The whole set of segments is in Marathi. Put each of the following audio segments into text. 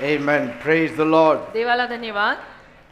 Amen. Praise the Lord. देवाला धन्यवाद.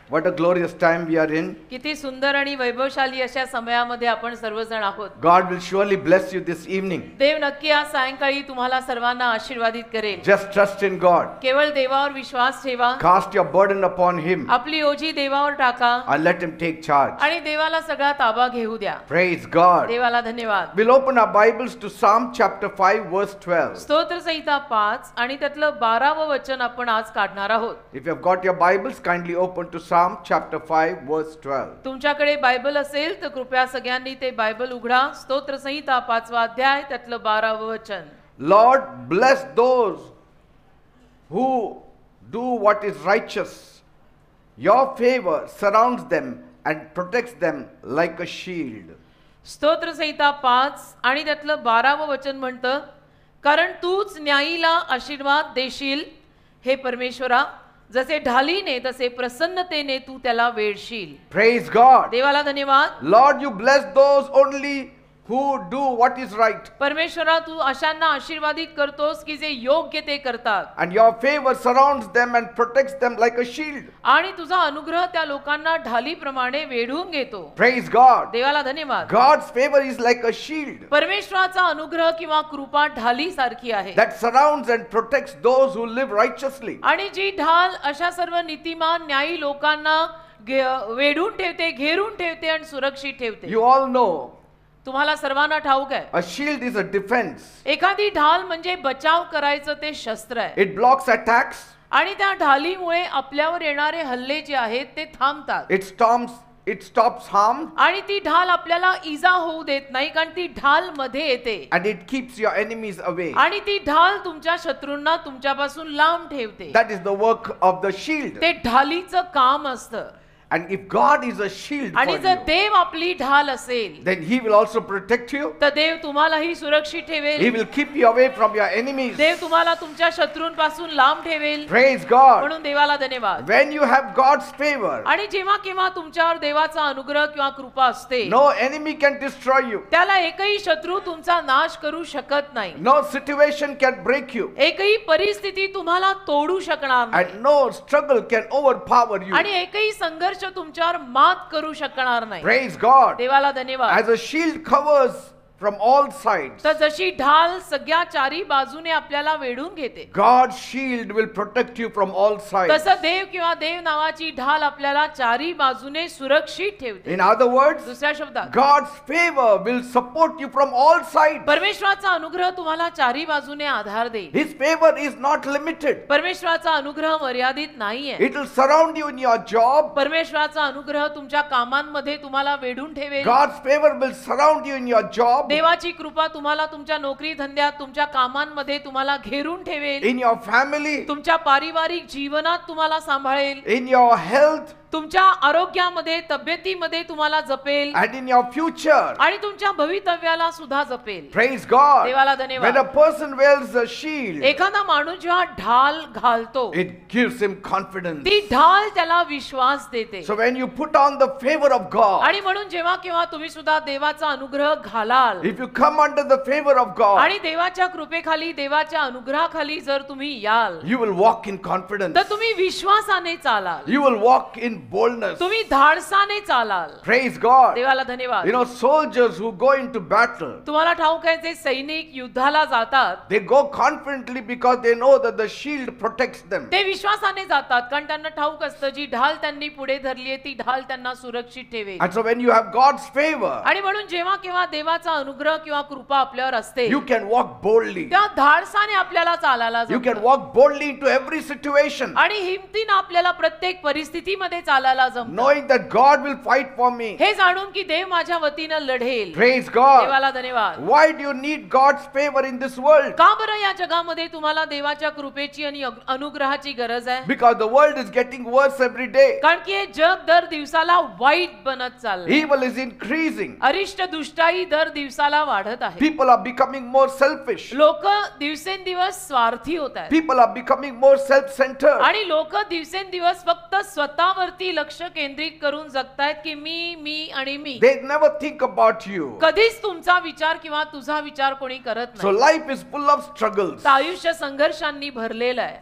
What a glorious time we are in. किती सुंदर आणि वैभवशाली अशा समयामध्ये आपण सर्वजण आहोत. God will surely bless you this evening. देव नक्की आज सायंकाळी तुम्हाला सर्वांना आशीर्वादित करेल. Just trust in God. केवळ देवावर विश्वास ठेवा. Cast your burden upon Him आपली ओझी देवावर टाका and let Him take charge. आणि देवाला सगळा ताबा घेऊ द्या. Praise God. देवाला धन्यवाद. We'll open our Bibles to Psalm chapter 5 verse 12. स्तोत्र संहिता 5 आणि त्यातलं 12वं वचन आपण आज काढणार आहोत. If you have got your Bibles, kindly open to Psalm chapter 5 verse 12. तुमच्याकडे बायबल असेल तर कृपया सगळ्यांनी ते बायबल उघडा. स्तोत्र संहिता 5वा अध्याय त्यातलं 12वं वचन. Lord, bless those who do what is righteous. Your favor surrounds them and protects them like a shield. स्तोत्र संहिता 5 आणि त्यातलं 12वं वचन म्हणतं, कारण तूच न्यायीला आशीर्वाद देशील हे परमेश्वरा, जसे ढालीने तसे प्रसन्नतेने तू त्याला वेढशील. Praise God. देवाला धन्यवाद. Lord, you bless those only who do what is right. परमेश्वरा तू अशांना आशीर्वादित करतोस की जे योग्य ते करतात. And your favor surrounds them and protects them like a shield. आणि तुझा अनुग्रह त्या लोकांना ढालीप्रमाणे वेढून घेतो. Praise God. देवाला धन्यवाद. God's favor is like a shield परमेश्वराचा अनुग्रह किंवा कृपा ढाली सारखी आहे. that surrounds and protects those who live righteously. आणि जी ढाल अशा सर्व नीतिमान न्यायी लोकांना वेढून ठेवते, घेरून ठेवते आणि सुरक्षित ठेवते. You all know तुम्हाला सर्वांना ठाऊक आहे, a shield is a defense. एखादी ढाल म्हणजे बचाव करायचं ते शस्त्र आहे. It blocks attacks. आणि त्या ढालीमुळे आपल्यावर येणारे हल्ले जे आहेत ते थांबतात. It stops harm. आणि ती ढाल आपल्याला इजा होऊ देत नाही, कारण ती ढाल मध्ये येते. And it keeps your enemies away. आणि ती ढाल तुमच्या शत्रूंना तुमच्यापासून लांब ठेवते. That is the work of the shield. ते ढालीचं काम असतं. And if God is a shield for आणि जर you, देव आपली ढाल असेल then He will also protect you. तर देव तुम्हालाही सुरक्षित He ठेवेल. will keep you away from your enemies. देव तुम्हाला तुमच्या शत्रूंपासून लांब ठेवेल. Praise God. म्हणून देवाला धन्यवाद. When you have God's favor, आणि जेव्हा केव्हा तुमच्यावर देवाचा अनुग्रह किंवा कृपा असते, no enemy can destroy you. त्याला एकही शत्रू तुमचा नाश करू शकत नाही. No situation can break you. एकही परिस्थिती तुम्हाला तोडू शकणार नाही. And no struggle can overpower you. आणि एकही संघर्ष तुमच्यावर मात करू शकणार नाही. Praise God. देवाला धन्यवाद. As a shield covers from all sides, तर जशी ढाल सगळ्या चारी बाजूने आपल्याला वेढून घेते, God's shield will protect you from all sides. तसं देव किंवा देव नावाची ढाल आपल्याला चारी बाजूने सुरक्षित ठेवते. In other words, दुसऱ्या शब्दात God's favor will support you from all sides. परमेश्वराचा अनुग्रह तुम्हाला चारी बाजूने आधार देईल. His favor is not limited. परमेश्वराचा अनुग्रह मर्यादित नाहीये. It will surround you in your job. परमेश्वराचा अनुग्रह तुमच्या कामांमध्ये तुम्हाला वेढून ठेवेल. God's favor will surround you in your job, देवाची कृपा तुम्हाला तुमच्या नोकरी धंद्यात, तुमच्या कामांमध्ये तुम्हाला घेरून ठेवेल. in your family, तुमच्या पारिवारिक जीवनात तुम्हाला सांभाळेल. in your health, तुमच्या आरोग्यामध्ये, तब्येतीमध्ये तुम्हाला जपेल. and in your future. आणि तुमच्या भवितव्याला सुद्धा जपेल. Praise God. देवाला धन्यवाद. When a person wears a shield, एखादा माणूस जेव्हा ढाल घालतो, it gives him confidence. ती ढाल त्याला विश्वास देते. So when you put on the favor of God, आणि म्हणून जेव्हा केव्हा तुम्ही सुद्धा देवाचा अनुग्रह घालाल, if you come under the favor of God, आणि देवाच्या कृपेखाली, देवाच्या अनुग्रहाखाली जर तुम्ही याल, you will walk in confidence. तर तुम्ही विश्वासाने चालाल. You will walk in boldness. तुम्ही धाडसाने चालाल. Praise God. देवाला धन्यवाद. You know, soldiers who go into battle, तुम्हाला ठाऊक आहे, जे सैनिक युद्धाला जातात they go confidently because they know that the shield protects them. ते विश्वासाने जातात, कारण त्यांना ठाऊक असतं जी ढाल त्यांनी पुढे धरली आहे ती ढाल त्यांना सुरक्षित ठेवेल. And so when you have God's favor, आणि म्हणून जेव्हा केव्हा देवाचा अनुग्रह किंवा कृपा आपल्यावर असते, you can walk boldly. त्या धाडसाने आपल्याला चालायला You can जमतं. walk boldly into every situation, आणि हिमतीने आपल्याला प्रत्येक परिस्थितीमध्ये चालायला जमतं, knowing that God will fight for me. हे जाणून की देव माझ्या वतीनं लढेल. Praise God. देवाला धन्यवाद. Why do you need God's favor in this world? का बरं या जगामध्ये तुम्हाला देवाच्या कृपेची आणि अनुग्रहाची गरज आहे? Because the world is getting worse every day. कारण की हे जग दर दिवसाला वाईट बनत चाललंय. Evil is increasing. अरिष्ट दुष्टाई दर दिवसाला वाढत आहे. People are becoming more selfish. लोक दिवसेंदिवस स्वार्थी होत आहेत. People are becoming more self-centered. आणि लोक दिवसेंदिवस फक्त स्वतःवरती लक्ष केंद्रित करून जगतायत की मी आणि मी. They never think about you. कधीच तुमचा विचार किंवा तुझा विचार कोणी करत So नाही. life is full of struggles. आयुष्य संघर्षांनी भरलेलं आहे.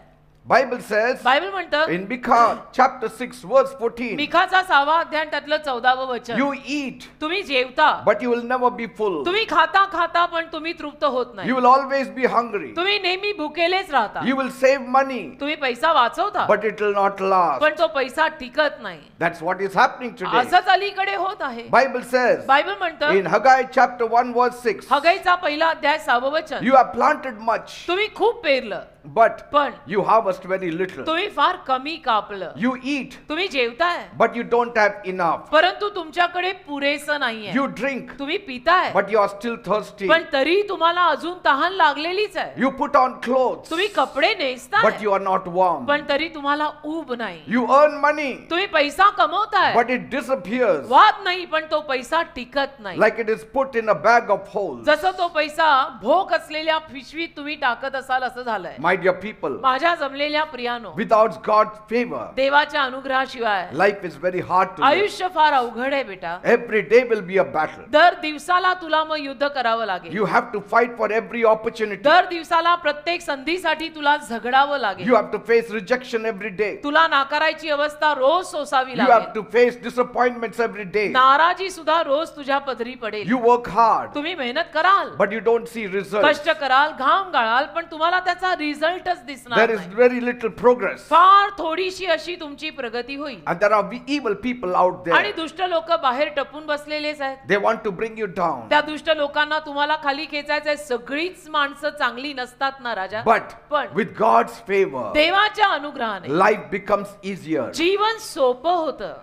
Bible says बायबल म्हणतं in Micah chapter 6 verse 14, मिखाचा 6वा अध्याय त्यातलं 14वं वचन, you eat तुम्ही जेवता but you will never be full. तुम्ही खाता खाता पण तुम्ही तृप्त होत नाही, You will always be hungry. तुम्ही नेहमी भुकेलेच राहता, You will save money तुम्ही पैसा वाचवता but it will not last. पण तो पैसा टिकत नाही. That's what is happening today. असंच अलीकडे होत आहे. Bible says बायबल म्हणतं in Haggai chapter 1 verse 6, हगाईचा पहिला अध्याय 6वं वचन, you have planted much तुम्ही खूप पेरलं but पण you harvest very little. तुम्ही फार कमी कापलं. You eat तुम्ही जेवताय but you don't have enough. परंतु तुमच्याकडे पुरेसं नाहीये. You drink तुम्ही पिताय but you are still thirsty. पण तरी तुम्हाला अजून तहान लागलेलीच आहे. You put on clothes तुम्ही कपडे नेसताय but you are not warm. पण तरी तुम्हाला ऊब नाही. You earn money तुम्ही पैसा कमवताय but it disappears वाद नाही पण तो पैसा टिकत नाही. like it is put in a bag of holes. जसं तो पैसा भोक असलेल्या पिशवीत तुम्ही टाकत असाल असं झालंय. My dear people, माझ्या जमलेल्या प्रियानो, without God's favor, देवाच्या अनुग्रहाशिवाय life is very hard to live. आयुष्य फार अवघड आहे बेटा. Every day will be a battle. दर दिवसाला तुला मग युद्ध करावं लागेल. You have to fight for every opportunity. दर दिवसाला प्रत्येक संधीसाठी तुला झगडावं लागेल. You have to face rejection every day. तुला नाकारायची अवस्था रोज सोसावी You have लागेल. to face disappointments every day. नाराजी सुद्धा रोज तुझ्या पदरी पडेल. You work hard तुम्ही मेहनत कराल, but you don't see results. कष्ट कराल, घाम गाळाल, पण तुम्हाला त्याचा रिझल्टच दिसणार There is नाही. very little progress. फार थोडीशी अशी तुमची प्रगती होईल. And there are evil people out आणि there. दुष्ट लोक बाहेर टपून बसलेलेच आहेत. They want to bring you down. त्या दुष्ट लोकांना तुम्हाला खाली खेचायचंय. सगळीच माणसं चांगली नसतात ना राजा. But पण with God's favor, देवाच्या अनुग्रहाने life becomes easier. जीवन सोपं होतं.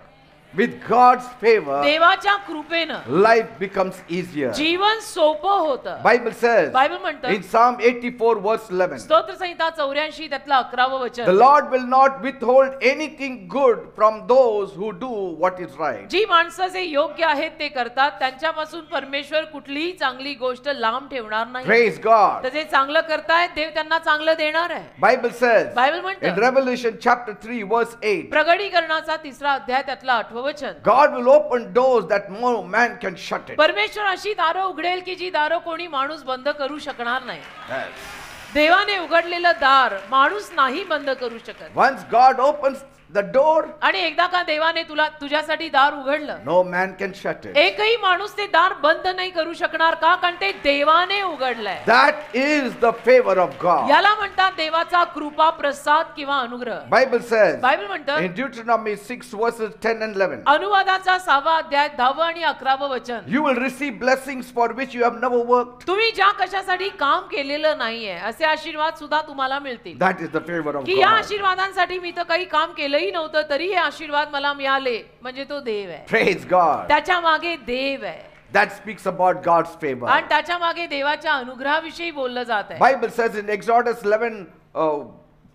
With God's favor, देवाच्या कृपेनं life becomes easier. जीवन सोपं होतं. Bible says बायबल म्हणतं in Psalm 84 verse 11, स्तोत्र संहिता 84 त्यातलं 11वं the वचन, Lord will not withhold anything good from those who do what is right. जी माणसं जे योग्य आहेत ते करतात त्यांच्यापासून परमेश्वर कुठलीही चांगली गोष्ट लांब ठेवणार नाही. Praise God. तर जे चांगलं करतायत देव त्यांना चांगलं देणार आहे. Bible says बायबल in म्हणतं Revelation chapter 3 verse 8, प्रगटीकरणाचा 3रा अध्याय त्यातलं 8वं वचन, God will open doors that no man can shut it. परमेश्वर अशी दारं उघडेल की जी दारं कोणी माणूस बंद करू शकणार नाही. Yes. देवाने उघडलेलं दार माणूस नाही बंद करू शकत. Once God opens the door, आणि एकदा का देवाने तुझ्यासाठी दार उघडलं, no man can shut it. एकही माणूस ते दार बंद नाही करू शकणार. का? कारण ते देवाने उघडलंय. That is the favor of God. याला म्हणतात देवाचा कृपा प्रसाद किंवा अनुग्रह. Bible says बायबल म्हणतं in Deuteronomy 6 verses 10 and 11, अनुवादाचा 6वा अध्याय 10वं आणि 11वं वचन, you will receive blessings for which you have never worked. तुम्ही ज्या कशासाठी काम केलेलं नाहीये असे आशीर्वाद सुद्धा तुम्हाला मिळतील. That is the favor of की या God. आशीर्वादांसाठी मी तर काही काम केलंही नव्हतं तरी हे आशीर्वाद मला मिळाले म्हणजे तो देव आहे. Praise God. त्याच्या मागे देव आहे That speaks about God's favor. आणि त्याच्या मागे देवाच्या अनुग्रहाविषयी बोललं जात आहे. Bible says in Exodus 11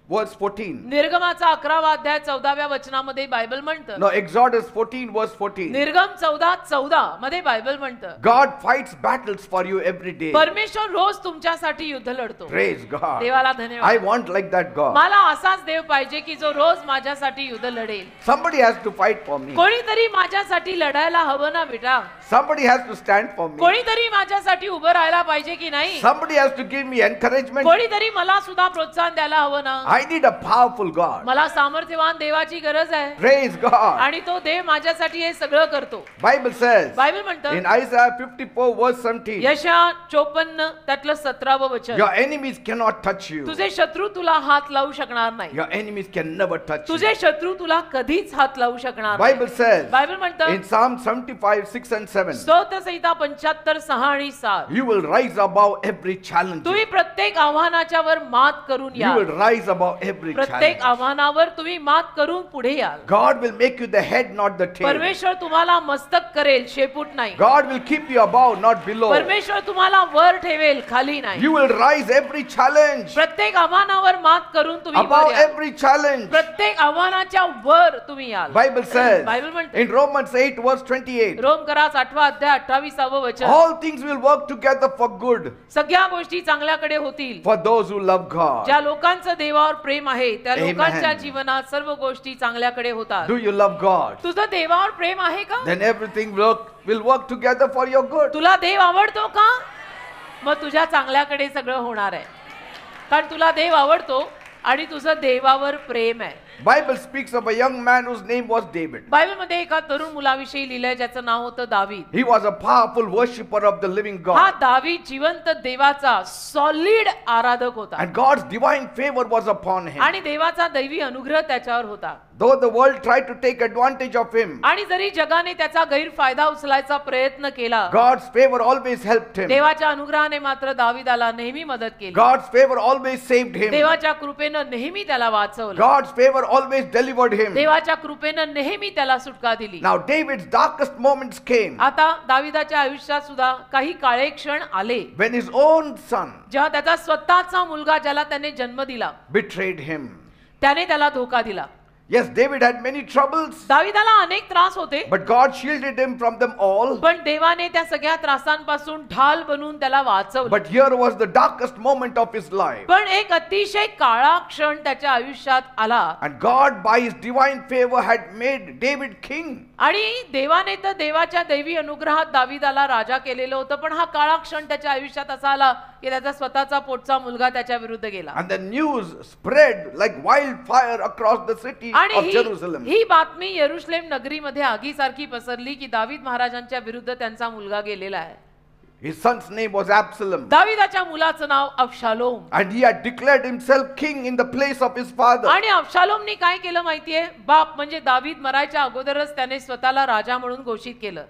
verse 14. निर्गमाचा 11वा अध्याय 14व्या वचनामध्ये बायबल म्हणतं, No, Exodus 14 verse 14. निर्गम 14:14 मध्ये बायबल म्हणतं, God fights battles for you every day. परमेश्वर रोज तुमच्यासाठी युद्ध लढतो. Praise God. देवाला I धन्यवाद. want like that God. मला असाच देव पाहिजे की जो रोज माझ्यासाठी युद्ध लढेल. Somebody has to fight for me. कोणीतरी माझ्यासाठी लढायला हवं ना बेटा. Somebody has to stand for me. कोणीतरी माझ्यासाठी उभं राहायला पाहिजे की नाही. Somebody has to give me encouragement. कोणीतरी मला सुद्धा प्रोत्साहन द्यायला हवं ना. I need a powerful God. मला सामर्थ्यवान देवाची गरज आहे Praise God. आणि तो देव माझ्यासाठी हे सगळं करतो. Bible says बायबल म्हणतं in Isaiah 54 verse 17, यशा 54 त्यातलं 17वं वचन, your enemies cannot touch you. तुझे शत्रू तुला हात लावू शकणार नाही. Your enemies can never touch you. तुझे शत्रू तुला कधीच हात लावू शकणार नाही. Bible says बायबल म्हणतं in Psalm 75 6 and 7, स्तोत्र संहिता 75 6 आणि 7, you will rise above every challenge. तुम्ही प्रत्येक आव्हानाच्या वर मात करून You या. will rise above every प्रत्येक challenge. आव्हानावर तुम्ही मात करून पुढे याल. God will make you the head, not the tail. परमेश्वर तुम्हाला मस्तक करेल, शेपूट नाही. God will keep you above, not below. परमेश्वर तुम्हाला वर ठेवेल, खाली नाही. You will rise every challenge. प्रत्येक आव्हानावर मात करून तुम्ही वर Above याल. every challenge. प्रत्येक आव्हानाच्या वर तुम्ही याल. Bible says बायबल म्हणते in Romans 8 verse 28, रोमकरास 8वा अध्याय 28वा वचन, all things will work together for good सगळ्या गोष्टी चांगल्याकडे होतील for those who love God. ज्या लोकांचं देवावर प्रेम आहे त्या Amen. लोकांच्या जीवनात सर्व गोष्टी चांगल्याकडे होतात. Do you love God? तुझं देवावर प्रेम आहे का? Then everything will work together for your good. तुला देव आवडतो का? मग तुझ्या चांगल्याकडे सगळं होणार आहे. कारण तुला देव आवडतो आणि तुझं देवावर प्रेम आहे. Bible speaks of a young man whose name was David. बायबलमध्ये एका तरुण मुलाविषयी लिहिलंय ज्याचं नाव होतं दावीद. He was a powerful worshipper of the living हा God. दावीद जिवंत देवाचा सॉलिड आराधक होता And God's divine favor was upon him. आणि देवाचा दैवी अनुग्रह त्याच्यावर होता. Though the world tried to take advantage of him, आणि जरी जगाने त्याचा गैरफायदा उचलायचा प्रयत्न केला, God's favor always helped him. देवाच्या अनुग्रहाने मात्र दावीदाला नेहमी मदत केली. God's favor always saved him. देवाच्या कृपेनं नेहमी त्याला वाचवलं. God's favor always delivered him. देवाच्या कृपेनं नेहमी त्याला सुटका दिली. Now David's darkest moments came आता दावीदाच्या आयुष्यात सुद्धा काही काळे क्षण आले when his own son जेव्हा त्याचा स्वतःचा मुलगा ज्याला त्याने जन्म दिला betrayed him. त्याने त्याला धोका दिला. Yes, David had many troubles, दावीदाला अनेक त्रास होते, but God shielded him from them all. पण देवाने त्या सगळ्या त्रासांपासून ढाल बनवून त्याला वाचवलं. But here was the darkest moment of his life. पण एक अतिशय काळा क्षण त्याच्या आयुष्यात आला And God, by his divine favor, had made David king. आणि देवाने तर देवाच्या दैवी अनुग्रहात दावीदाला राजा केलेलं होतं, पण हा काळा क्षण त्याच्या आयुष्यात असा आला की त्याचा स्वतःचा पोटचा मुलगा त्याच्या विरुद्ध गेला. And the news spread like wildfire across the city आणि of Jerusalem. ही बातमी यरुशलेम नगरीमध्ये आगीसारखी पसरली की दावीद महाराजांच्या विरुद्ध त्यांचा मुलगा गेलेला आहे. His son's name was Absalom. दावीदाच्या मुलाचं नाव अबशालोम. And he had declared himself king in the place of his father. आणि अबशालोमने काय केलं माहितीये? बाप म्हणजे दावीद मरायच्या अगोदरच त्याने स्वतःला राजा म्हणून घोषित केलं.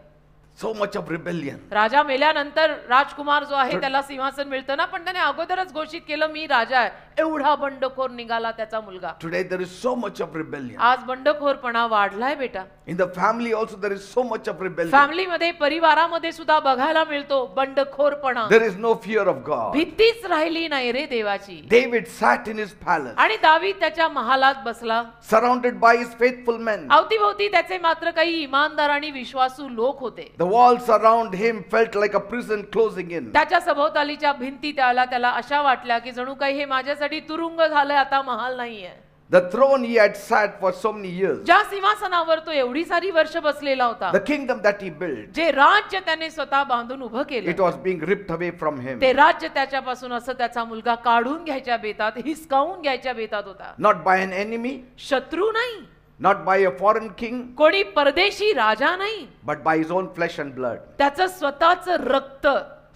So much of rebellion. राजा मेल्यानंतर राजकुमार जो आहे त्याला सिंहासन मिळतं ना, पण त्याने अगोदरच घोषित केलं मी राजा आहे. एवढा बंडखोर निघाला त्याचा मुलगा. Today there is so much of rebellion. आज बंडखोरपणा वाढलाय बेटा. In the family also there is so much of rebellion. फॅमिलीमध्ये परिवारामध्ये सुद्धा बघायला मिळतो बंडखोरपणा. There is no fear of God. भीतीच राहिली नाही रे देवाची. David sat in his palace, आणि दावीद त्याच्या महालात बसला. surrounded by his faithful men. अवतीभोवती त्याचे मात्र काही इमानदार आणि विश्वासू लोक होते. The walls around him felt like a prison closing in. त्याच्या सभोवतालीच्या भिंती त्याला अशा वाटल्या की जणू काही हे माझ्यासाठी तुरुंग झालंय, आता महाल नाहीये. The throne he had sat for so many years, ज्या सिंहासनावर तो एवढी सारी वर्ष बसलेला होता, the kingdom that he built, जे राज्य त्याने स्वतः बांधून उभं it केलं, was being ripped away from him. ते राज्य त्याच्यापासून असं त्याचा मुलगा काढून घ्यायच्या बेतात, हिसकावून घ्यायच्या बेतात होता. Not by an enemy, शत्रू नाही, not by a foreign king, कोणी परदेशी राजा नाही, but by his own flesh and blood. त्याचं स्वतःचं रक्त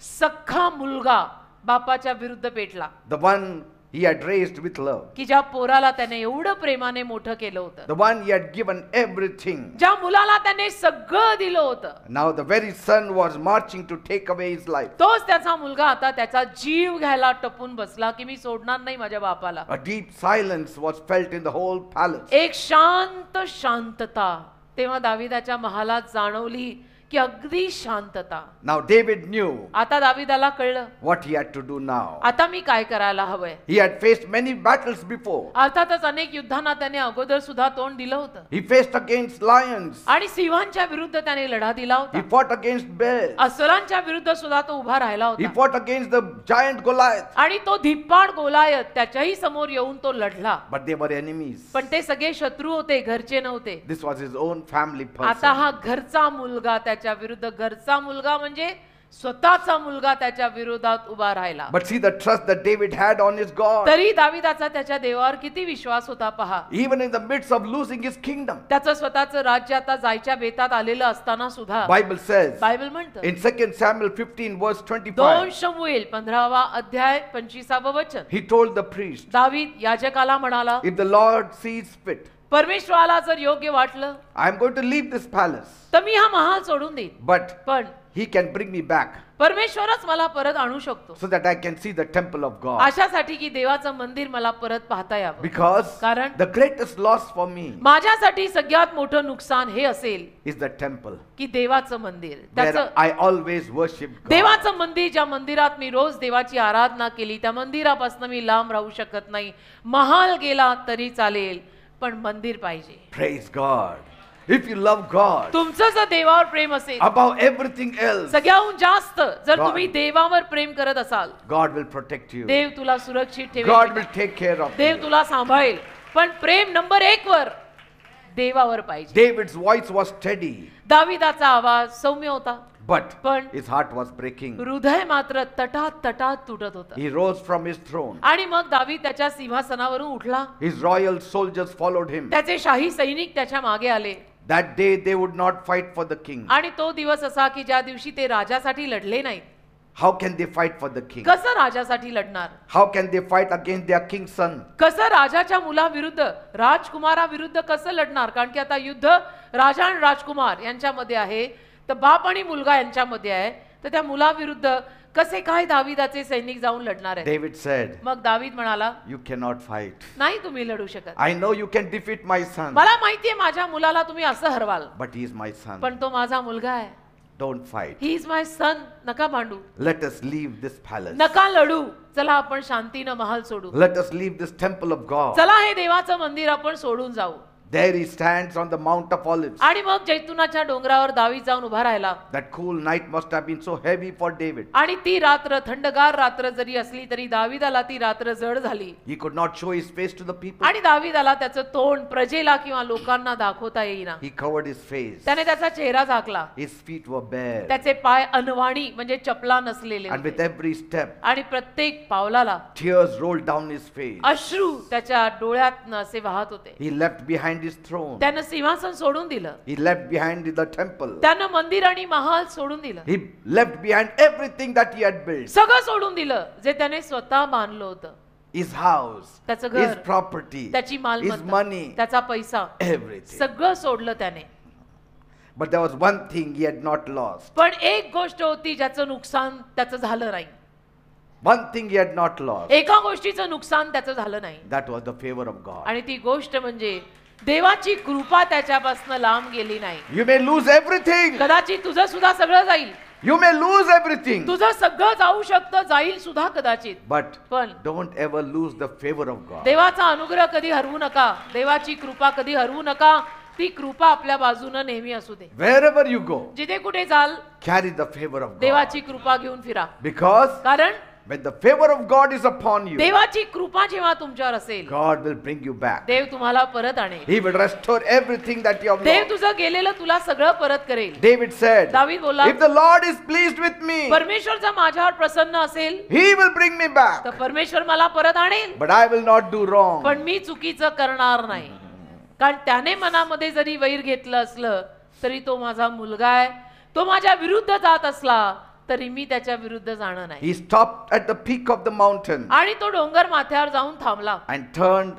सख्खा मुलगा बापाच्या विरुद्ध पेटला, The one he had raised with love, की ज्या पोराला त्याने एवढं प्रेमाने मोठं केलं होतं, the one he had given everything. ज्या मुलाला त्याने सगळं दिलं होतं, Now the very son was marching to take away his life. तोच त्याचा मुलगा आता त्याचा जीव घ्यायला टपून बसला की मी सोडणार नाही माझ्या बापाला. A deep silence was felt in the whole palace. एक शांत शांतता तेव्हा दाविदाच्या महालात जाणवली की अगदी शांतता. Now David knew आता दाविदाला कळलं what he had to do now. आता मी काय करायला हवंय. He had faced many battles before. अर्थातच अनेक युद्धांना त्याने अगोदर सुद्धा तोंड दिलं होतं He faced against lions. आणि सिंहांच्या विरुद्ध त्याने लढा दिला He होता. fought against bears. अस्वलांच्या विरुद्ध सुद्धा तो उभा राहिला He होता fought against the giant Goliath. आणि तो धिप्पाड गोलायत त्याच्याही समोर येऊन तो लढला. But they were enemies. पण ते सगळे शत्रू होते, घरचे नव्हते. This was his own family आता person. हा घरचा मुलगा त्याच्या विरुद्ध, घरचा मुलगा म्हणजे स्वतःचा मुलगा त्याच्या विरोधात उभा राहिला. But see the trust that David had on his God. तरी दाविदाचा त्याच्या देवावर किती विश्वास होता पहा. Even in the midst of losing his kingdom. त्याचं स्वतःचं राज्य आता जायच्या बेतात आलेलं असताना सुद्धा Bible says बायबल म्हणतं in 2 Samuel 15 verse 25. 2 शमूएल 15वा अध्याय 25वा वचन, He told the priest, दावीद याजकाला म्हणाला, if the Lord sees fit, परमेश्वराला जर योग्य वाटलं I am going to leave this palace, तर मी हा महाल सोडून देईन, but पण he can bring me back परमेश्वरच मला परत आणू शकतो. so that I can see the temple of God. अशासाठी की देवाचं मंदिर मला परत पाहता यावं. Because कारण the greatest loss for me माझ्यासाठी सगळ्यात मोठं नुकसान हे असेल is the temple की देवाचं मंदिर, where त्याचं I always worship God. देवाचं मंदिर, ज्या मंदिरात मी रोज देवाची आराधना केली, त्या मंदिरापासून मी लांब राहू शकत नाही. महाल गेला तरी चालेल, पण मंदिर पाहिजे. Praise God. If you love God तुमचं जर देवावर प्रेम असेल above everything else, सगळ्याहून जास्त, जर God- तुम्ही देवावर प्रेम करत असाल, God will protect you. देव तुला सुरक्षित God ठेवेल, will take care of Dev you. तुला सांभाळेल. पण प्रेम नंबर 1 वर देवावर पाहिजे. David's voice was steady. दाविदाचा आवाज सौम्य होता. But पण his heart was breaking. हृदय मात्र तटात तटात तुटत होतं. He rose from his throne. आणि मग दावीद त्याच्या सिंहासनावरून उठला. His royal soldiers followed him. त्याचे शाही सैनिक त्याच्या मागे आले. That day they would not fight for the king. आणि तो दिवस असा की ज्या दिवशी ते राजासाठी लढले नाहीत. How can they fight for the king? कसं राजासाठी लढणार? How can they fight against their king's son? कसं राजाच्या मुलाविरुद्ध, राजकुमाराविरुद्ध कसं लढणार? कारण की आता युद्ध राजा आणि राजकुमार यांच्यामध्ये आहे, तर बाप आणि मुलगा यांच्यामध्ये आहे. तर त्या मुलाविरुद्ध कसे काय दाविदाचे सैनिक जाऊन लढणार आहेत? David said, मग दावीद म्हणाला, you cannot fight. नाही तुम्ही लढू शकत. I know you can defeat my son, मला माहितीये माझ्या मुलाला तुम्ही असं हरवाल, but he is my son. पण तो माझा मुलगा आहे. Don't fight. He is my son. नका भांडू, Let us leave this palace. नका लढू. चला आपण शांतीनं महाल सोडू. Let us leave this temple of God. चला हे देवाचं मंदिर आपण सोडून जाऊ. There he stands on the Mount of Olives. आणि मग जैतुनाच्या डोंगरावर दावीद जाऊन उभा राहिला. That cool night must have been so heavy for David. आणि ती रात्र, थंडगार रात्र जरी असली तरी दावीदाला ती रात्र जड झाली. He could not show his face to the people. आणि दावीदाला त्याचं तोंड प्रजेला किंवा लोकांना दाखवता येईना. He covered his face. त्याने त्याचा चेहरा झाकला. His feet were bare. त्याचे पाय अनवाणी म्हणजे चपला नसलेले And with होते. every step, आणि प्रत्येक पावलाला tears rolled down his face. अश्रू त्याच्या डोळ्यातनं असे वाहत होते. He left behind his throne. त्यानं सिंहासन सोडून दिलं. He left behind the temple. त्यानं मंदिर आणि महाल सोडून दिलं. He left behind everything that he had built. सगळं सोडून दिलं जे त्याने स्वतः बांधलं होतं. His house, त्याचं his घर, property, त्याची his मालमत्ता, money, त्याचा पैसा, everything. सगळं सोडलं त्याने. But there was one thing he had not lost. पण एक गोष्ट होती ज्याचं नुकसान त्याचं झालं नाही. One thing he had not lost. एका गोष्टीचं नुकसान त्याचं झालं नाही. That was the favor of God. आणि ती गोष्ट म्हणजे देवाची कृपा त्याच्यापासून लांब गेली नाही. You may lose everything. कदाचित तुझं सुद्धा सगळं जाईल. You may lose everything. तुझं सगळं जाऊ शकतं, जाईल सुद्धा कदाचित. But पण don't ever lose the favor of God. देवाचा अनुग्रह कधी हरवू नका. देवाची कृपा कधी हरवू नका. ती कृपा आपल्या बाजूनं नेहमी असू दे. Wherever you go, जिथे कुठे जाल carry the favor of God. देवाची कृपा घेऊन फिरा. Because कारण when the favor of God is upon you, देवाची कृपा जेव्हा तुमच्यावर असेल, God will bring you back. देव तुम्हाला परत आणेल. He will restore everything that you have Dev lost. तुझं गेलेलं तुला सगळं परत करेल. David said, दावीद बोला, if the Lord is pleased with me, परमेश्वर जर माझ्यावर प्रसन्न असेल He will bring me back. तर परमेश्वर मला परत आणेल. But I will not do wrong. पण मी चुकीचं करणार नाही. कारण त्याने मनामध्ये जरी वैर घेतलं असलं तरी तो माझा मुलगा आहे. तो माझ्या विरुद्ध जात असला तरी मी त्याच्या विरुद्ध जाणार नाही. He stopped at the peak of the mountain आणि तो डोंगर माथ्यावर जाऊन थांबला. and turned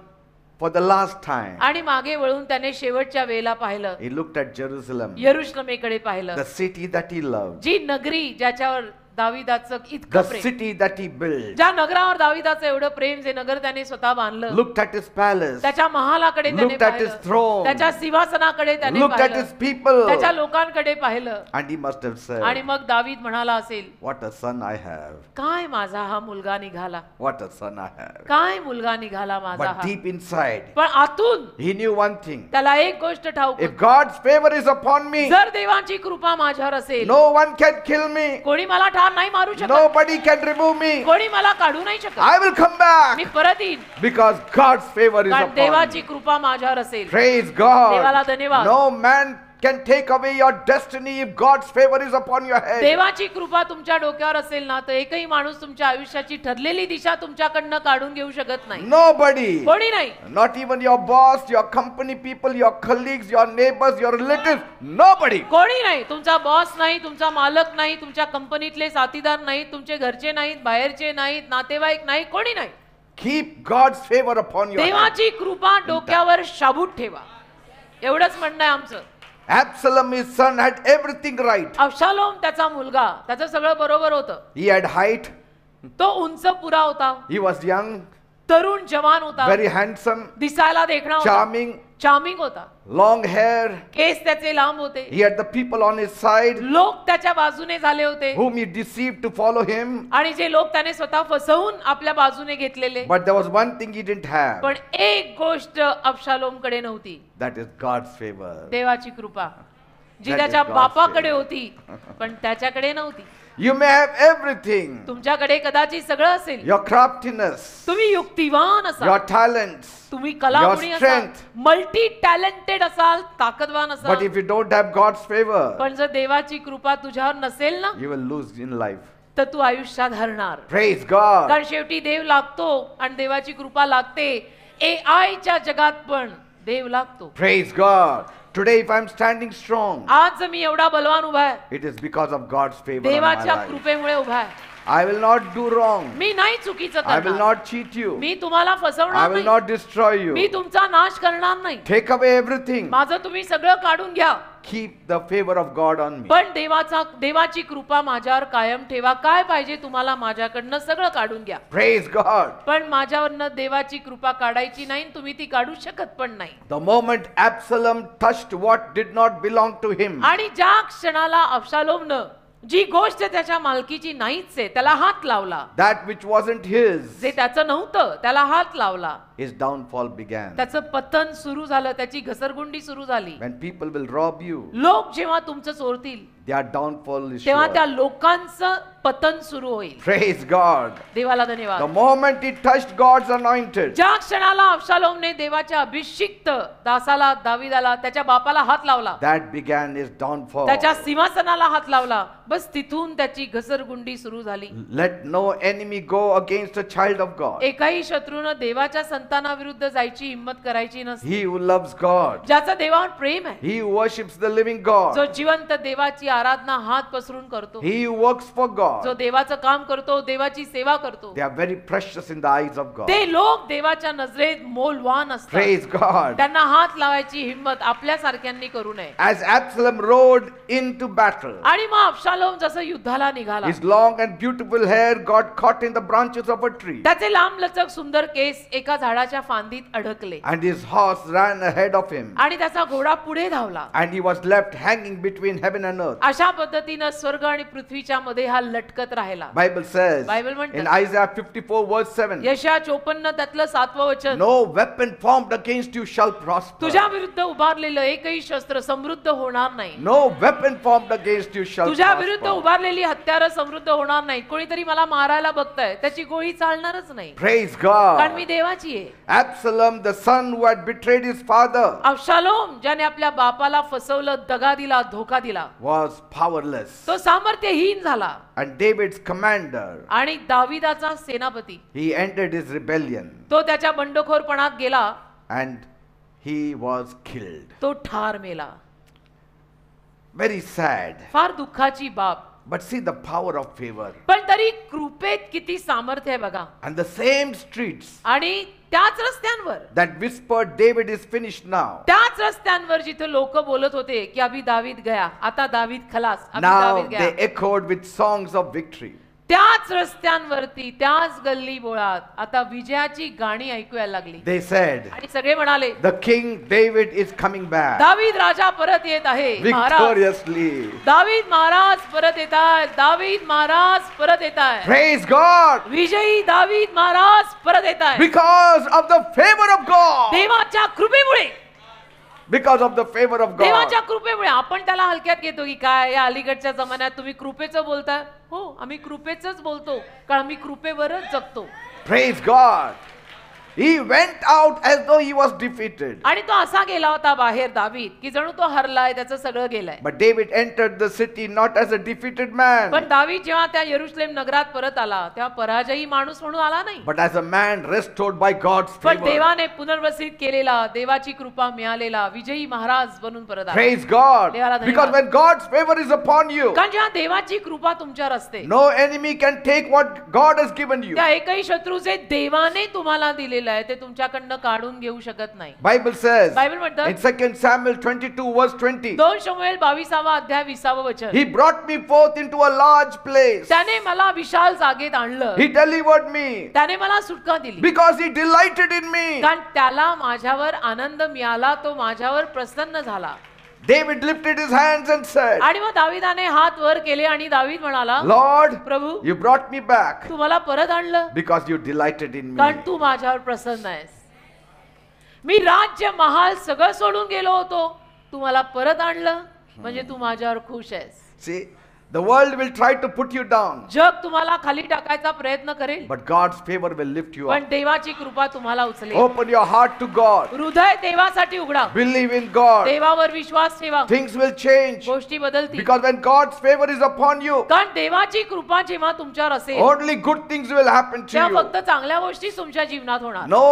for the last time. आणि मागे वळून त्याने शेवटच्या वेळेला पाहिलं. He looked at Jerusalem, यरुशलेमेकडे पाहिलं. the city that he loved, जी नगरी ज्याच्यावर दाविदाचं the इतकं प्रेम, city that he built. ज्या नगरावर दाविदाचं एवढं प्रेम, जे नगर त्याने स्वतः बांधलं, Looked at his palace, त्याच्या महालाकडे त्याने looked at his पाहिलं, throne, त्याच्या सिंहासनाकडे त्याने looked at his पाहिलं, people, त्याच्या लोकांकडे पाहिलं. and he must have आणि said, मग दावीद म्हणाला असेल, what a son I have, काय माझा हा मुलगा निघाला, what a son I have. काय मुलगा निघाला माझा But हा. deep inside, पण आतून he knew one thing. त्याला एक गोष्ट ठाऊक If होती. God's favor is upon me, जर देवाची कृपा माझ्यावर असेल, no one can kill me, कोणी मला ठार नाही मारू शकत, nobody can remove me. कोणी मला काढू नाही शकत. I will come back मी परत येईन because God's favor is कारण upon me. देवाची कृपा माझ्यावर असेल. Praise देवाला God. धन्यवाद. No man can take away your destiny if God's favor is upon your head. देवाची कृपा तुमच्या डोक्यावर असेल ना तर एकही माणूस तुमच्या आयुष्याची ठरलेली दिशा तुमच्याकडनं काढून घेऊ शकत नाही. Nobody. कोणी नाही. Not even your boss, your company people, your colleagues, your neighbors, your relatives. Nobody. कोणी नाही. तुमचा बॉस नाही, तुमचा मालक नाही, तुमच्या कंपनीतले साथीदार नाहीत, तुमचे घरचे नाहीत, बाहेरचे नाहीत, नातेवाईक नाही, कोणी नाही. Keep God's favor upon your head. देवाची कृपा डोक्यावर शाबूत ठेवा. एवढंच म्हणणं आहे आमचं. Absalom, his son, had everything right. अब्शालोम त्याचा मुलगा, त्याचं सगळं बरोबर होतं. He had height. तो उंच पुरा होता, He was young, तरुण जवान होता, very handsome, दिसायला देखणा होता, charming, चार्मिंग होता, long hair. केस त्याचे लांब होते, He had the people on his side लोक त्याच्या बाजूने झाले होते, whom he deceived to follow him. आणि जे लोक त्याने स्वतः फसवून आपल्या बाजूने घेतलेले. But there was one thing he didn't have. पण एक गोष्ट अब्शालोमकडे नव्हती, That is God's favor. देवाची कृपा, जी That is त्याच्या God's बापाकडे favor. होती पण त्याच्याकडे नव्हती. You may have everything. तुमच्याकडे कदाचित सगळं असेल, Your craftiness, तुम्ही युक्तिवान your असाल, talents. तुम्ही कलागुणी your असाल, strength. मल्टी टॅलेंटेड असाल, ताकदवान But असाल, if you don't have God's favor, पण जर देवाची कृपा तुझ्यावर नसेल ना, you will lose in life. तर तू आयुष्यात हरणार. Praise God. कारण शेवटी देव लागतो आणि देवाची कृपा लागते. AI च्या जगात पण देव लागतो. Praise God. Today if I'm standing strong, आज जर मी एवढा बलवान उभा आहे, it is because of God's favor on my देवाच्या life. कृपेमुळे उभा आहे. I will not do wrong. मी नाही चुकीचं I will करणार, not cheat you. मी तुम्हाला I फसवणार will नाही, not destroy मी you. तुमचा नाश करणार नाही. Take away everything. माझं तुम्ही सगळं काढून घ्या, Keep the favor of God on me. पण देवाची कृपा माझ्यावर कायम ठेवा. काय पाहिजे तुम्हाला माझ्याकडनं सगळं काढून घ्या, Praise God. पण माझ्यावरनं देवाची कृपा काढायची नाही, तुम्ही ती काढू शकत पण नाही. The moment Absalom touched what did not belong to him, आणि ज्या क्षणाला अब्शालोमनं जी गोष्ट त्याच्या मालकीची नाहीच आहे त्याला हात लावला, that which wasn't his, जे त्याचं नव्हतं त्याला हात लावला, his downfall began. त्याचं पतन सुरू झालं, त्याची घसरगुंडी सुरू झाली. When people will rob you, लोक जेव्हा तुमचं चोरतील their downfall is तेव्हा त्या sure. लोकांचं पतन सुरू होईल. Praise God. देवाला The धन्यवाद. moment he touched God's anointed, ज्या क्षणाला अब्शालोमने देवाच्या अभिषिक्त दासाला दावीदाला त्याच्या बापाला हात लावला, that began his downfall. त्याच्या सिंहासनाला हात लावला, बस तिथून त्याची घसरगुंडी सुरू झाली. Let no enemy go against a child of God. एकाही शत्रूनं देवाच्या संतानाविरुद्ध जायची हिंमत करायची नसते. He who loves God, ज्याचं देवावर प्रेम आहे, he who worships the living जो God, जिवंत देवाची आराधना हात पसरून करतो, he who works for जो God, देवाचं काम करतो, देवाची सेवा करतो, they are very precious in the eyes of God. ते लोक देवाच्या नजरेत मोलवान असतात. Praise God. त्यांना हात लावायची हिंमत आपल्या सारख्यांनी करू नये. As Absalom rode into battle, आणि मग अब्शालोम जसं युद्धाला निघाला, his long and beautiful hair got caught in the branches of a tree, त्याचे लांब लचक सुंदर केस एका झाडाच्या फांदीत अडकले, and his horse ran ahead of him, आणि त्याचा घोडा पुढे धावला. and he was left hanging between heaven and earth. अशा पद्धतीनं स्वर्ग आणि पृथ्वीच्या मध्ये हा लटकत राहिला. Bible says Bible म्हणतं, in Isaiah 54 verse 7, यशया 54 त्यातलं 7वं वचन, no weapon formed against you shall prosper. तुझ्या विरुद्ध उभारलेलं एकही शस्त्र समृद्ध होणार नाही. No weapon formed against you shall तुझ्या विरुद्ध prosper. उभारलेली हत्यारं समृद्ध होणार नाही. कोणीतरी मला मारायला बघताय, त्याची गोळी चालणारच नाही, Praise कारण मी God. देवाची आहे. Absalom, the son who had betrayed his father, अब्शालोम ज्याने आपल्या बापाला फसवलं, दगा दिला, धोका दिला, was powerless. तो सामर्थ्यहीन झाला. And David's commander, आणि दाविदाचा सेनापती he ended his rebellion तो त्याच्या बंडखोरपणात गेला, and he was killed. तो ठार मेला. Very sad. फार दुःखाची बाब. But see the power of favor. पण तरी कृपेत किती सामर्थ्य आहे बघा. And the same streets आणि त्याच रस्त्यांवर, that whispered David is finished now, त्याच रस्त्यांवर जिथे लोक बोलत होते की अभी दावीद गया, आता दावीद खलास, अभी now दावीद they Gaya, echoed with songs of victory. त्याच रस्त्यांवरती त्याच गल्ली बोळात आता विजयाची गाणी ऐकू यायला लागली. They said, आणि सगळे म्हणाले, the King David is coming back दावीद राजा परत येत आहे. महाराज victoriously. दावीद महाराज परत येत आहेत. दावीद महाराज परत येत आहेत. Praise God. विजयी दावीद महाराज परत येत आहेत. Because of the favor of God. देवाच्या कृपेमुळे, Because of the favor of God. देवाच्या कृपेमुळे. आपण त्याला हलक्यात घेतो की काय, या अलीकडच्या जमान्यात तुम्ही कृपेचं बोलताय. हो, आम्ही कृपेचंच बोलतो, कारण आम्ही कृपेवरच जगतो. Praise God. He went out as though he was defeated. आणि तो असा गेला होता बाहेर दावीद की जणू तो हरलाय, त्याचं सगळं गेलंय. But David entered the city not as a defeated man, पण दावीद जेव्हा त्या यरुशलेम नगरात परत आला तेव्हा पराजयी माणूस म्हणून आला नाही, but as a man restored by God's पण favor. देवाने पुनर्वसित केलेला, देवाची कृपा मिळालेला विजयी महाराज बनून परत आला. Praise God. देवाला धन्यवाद. Because when God's favor is upon you, कारण जेव्हा देवाची कृपा तुमच्यावर असते, no enemy can take what God has given you. त्या एकही शत्रू जे देवाने तुम्हाला दिलेलं आहे ते तुमच्याकडनं काढून घेऊ शकत नाही. Bible says बायबल म्हणतं, in 2 Samuel 22 verse 20, 2 शमूएल 22 अध्याय 20 वचन, he brought me forth into a large place. त्याने मला विशाल जागेत आणलं, He delivered me त्याने मला सुटका दिली, because he delighted in me. कारण त्याला माझ्यावर आनंद मिळाला, तो माझ्यावर प्रसन्न झाला. David lifted his hands and said, आणि मग दाविदाने हात वर केले आणि दावीद म्हणाला, Lord, Prabhu you brought me back तू मला परत आणलं because you delighted in me. कारण तू माझ्यावर प्रसन्न आहेस. मी राज्य महाल सगळं सोडून गेलो होतो, तू मला परत आणलं म्हणजे तू माझ्यावर खुश आहेस. See, The world will try to put you down, जग तुम्हाला खाली टाकायचा प्रयत्न करेल, but God's favor will lift you पण up. देवाची कृपा तुम्हाला उचलेल. Open your heart to God. हृदय देवासाठी उघडा, Believe in God. देवावर विश्वास ठेवा, Things will change. गोष्टी बदलतील. Because when God's favor is upon you, कारण देवाची कृपा जेव्हा तुमच्यावर असेल, only good things will happen to तेव्हा you. फक्त चांगल्या गोष्टी तुमच्या जीवनात होणार. No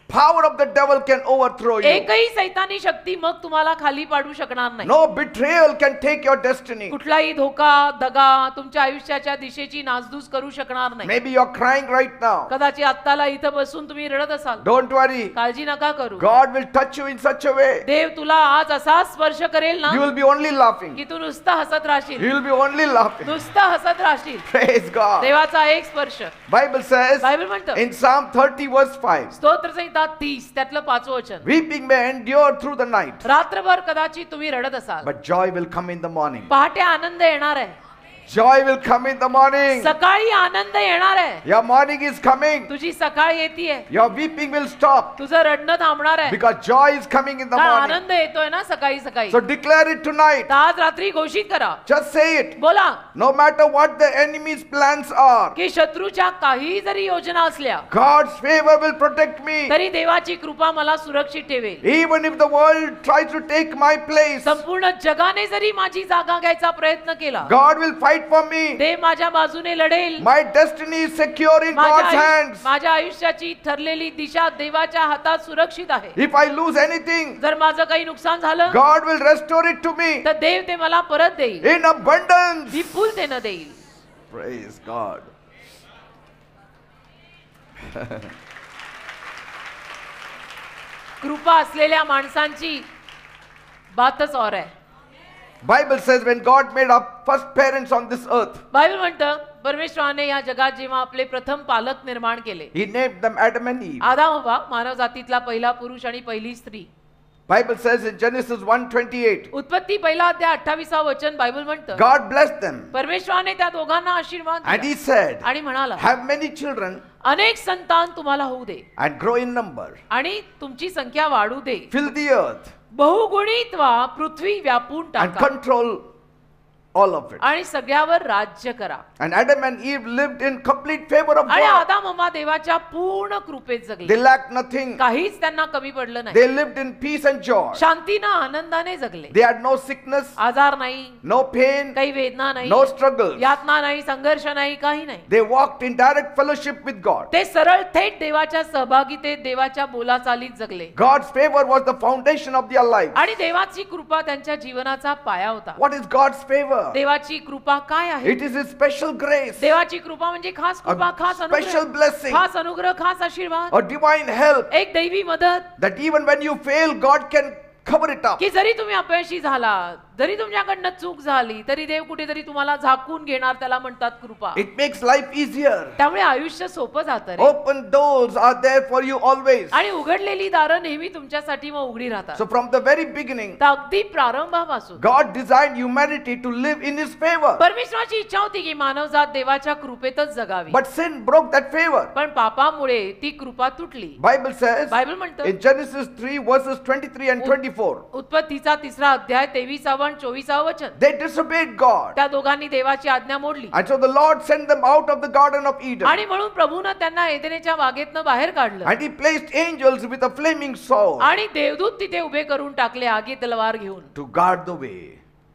power of the devil can overthrow you. एकही सैतानी शक्ती मग तुम्हाला खाली पाडू शकणार नाही. No betrayal can take your destiny. कुठलाही धोका, दगा तुमच्या आयुष्याच्या दिशेची नासधूस करू शकणार नाही. Maybe you're crying right now. कदाचित आत्ताला इथं बसून तुम्ही रडत असाल. Don't worry. काळजी नका करू. God will touch you in such a way. देव तुला आज असा स्पर्श करेल ना You will be only laughing. की तू नुसतं हसत राहशील, You will be only laughing. नुसतं हसत राहशील. Praise God. देवाचा एक स्पर्श. Bible says बायबल म्हणतं in Psalm 30 verse 5, स्तोत्रसंहिता 30 त्यातलं 5वं वचन, weeping may endure through the night, रात्रभर कदाचित तुम्ही रडत असाल, but joy will come in the morning. पहाटे आनंद येणार आहे, Joy will come in the morning. सकाळी आनंद येणार आहे. Your morning is coming. तुझी सकाळ येतीये, Your weeping will stop तुझं रडणं थांबणार आहे. because joy is coming in the कारण morning. आनंद येतोय ना सकाळी सकाळी. So declare it tonight. तर आज रात्री घोषित करा, Just say it. बोला No matter what the enemy's plans are, की शत्रूच्या काही जरी योजना असल्या God's favor will protect me. तरी देवाची कृपा मला सुरक्षित ठेवेल. Even if the world tries to take my place, संपूर्ण जगाने जरी माझी जागा घ्यायचा प्रयत्न केला, God will fight for me. देव माझ्या बाजूने लढेल. My destiny is secure in God's hands. माझ्या आयुष्याची ठरलेली दिशा देवाच्या हातात सुरक्षित आहे. If I lose anything, जर माझं काही नुकसान झालं God will restore it to me तर देव ते मला परत देईल, in abundance. विपुलतेने देईल. Praise God. कृपा असलेल्या माणसांची बातच और आहे. Bible says when God made our first parents on this earth, Bible म्हणतं परमेश्वराने या जगात जेव्हा आपले प्रथम पालक निर्माण केले, He named them Adam and Eve. आदाम हव्वा मानव जातीतला पहिला पुरुष आणि पहिली स्त्री. Bible says in Genesis 1:28, उत्पत्ती पहिला अध्याय 28 वचन बायबल म्हणतं God blessed them परमेश्वराने त्या दोघांना आशीर्वाद and दिला He said, आणि म्हणाला have many children अनेक संतान तुम्हाला होऊ दे and grow in number. आणि तुमची संख्या वाढू दे, Fill the earth बहुगुणित व्हा, पृथ्वी व्यापून and टाका control all of it. आणि सगळ्यावर राज्य करा. And Adam and Eve lived in complete favor of आणि God. आदाम हव्वा देवाच्या पूर्ण कृपेत They जगले, lacked nothing. काहीच त्यांना कमी पडलं नाही. They lived in peace and joy. शांतीनं आनंदाने जगले, They had no sickness, आजार नाही, no pain, काही वेदना नाही, no struggles. यातना नाही, संघर्ष नाही, काही नाही. They walked in direct fellowship with God. ते सरळ थेट देवाच्या सहभागितेत देवाच्या बोलाचालीत जगले God's favor was the foundation of their life. आणि देवाची कृपा त्यांच्या जीवनाचा पाया होता. What is God's favor? देवाची कृपा काय आहे? It is His special grace, देवाची कृपा म्हणजे खास कृपा, खास a special अनुग्रह, blessing, खास अनुग्रह, खास आशीर्वाद, a divine help एक दैवी मदत, that even when you fail, God can cover it up. की जरी तुम्ही अपयशी झाला, जरी तुमच्याकडनं चूक झाली तरी देव कुठेतरी तुम्हाला झाकून घेणार, त्याला म्हणतात कृपा. It makes life easier. त्यामुळे आयुष्य सोपं जातं रे. Open doors are there for you always. आणि उघडलेली दारं नेहमी तुमच्यासाठी मग उघडी राहतात. So from the very beginning, तर अगदी प्रारंभापासून God designed humanity to live in His favor. परमेश्वराची इच्छा होती की मानवजात देवाच्या कृपेतच जगावी, But sin broke that favor. पण पापामुळे ती कृपा तुटली. Bible says बायबल म्हणतं in Genesis 3 verses 23 and 24, उत्पत्तीचा 3रा अध्याय 23 आणि 24 वचन, they disobeyed God. त्या दोघांनी देवाची आज्ञा मोडली And so the Lord sent them out of the Garden of Eden. आणि म्हणून प्रभूनं त्यांना एदेनेच्या बागेतनं बाहेर काढलं And He placed angels with a flaming sword आणि देवदूत तिथे उभे करून टाकले आगी तलवार घेऊन, to guard the way.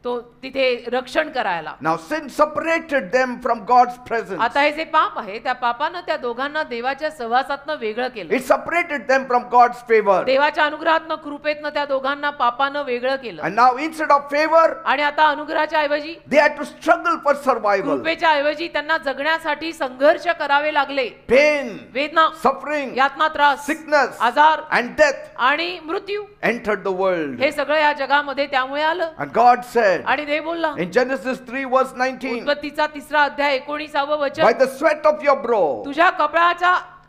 तो तिथे रक्षण करायला. Now sin separated them from God's presence. आता हे जे पाप आहे त्या पापानं त्या दोघांना देवाच्या सहवासातनं वेगळं केलं. It separated them from God's favor. देवाच्या अनुग्रहातनं कृपेतनं त्या दोघांना पापानं वेगळं केलं. And now instead of favor, आणि आता अनुग्रहाच्या ऐवजी, they had to struggle for survival. कृपेच्या ऐवजी त्यांना जगण्यासाठी संघर्ष करावे लागले. Pain, वेदना, suffering, यातना, त्रास, sickness, आजार and death आणि मृत्यू entered the world. हे सगळं या जगामध्ये त्यामुळे आलं. And God said आणि देव बोलला in Genesis 3 verse 19, उत्पत्तीचा 3रा अध्याय 19 वचन, by the sweat of your brow तुझ्या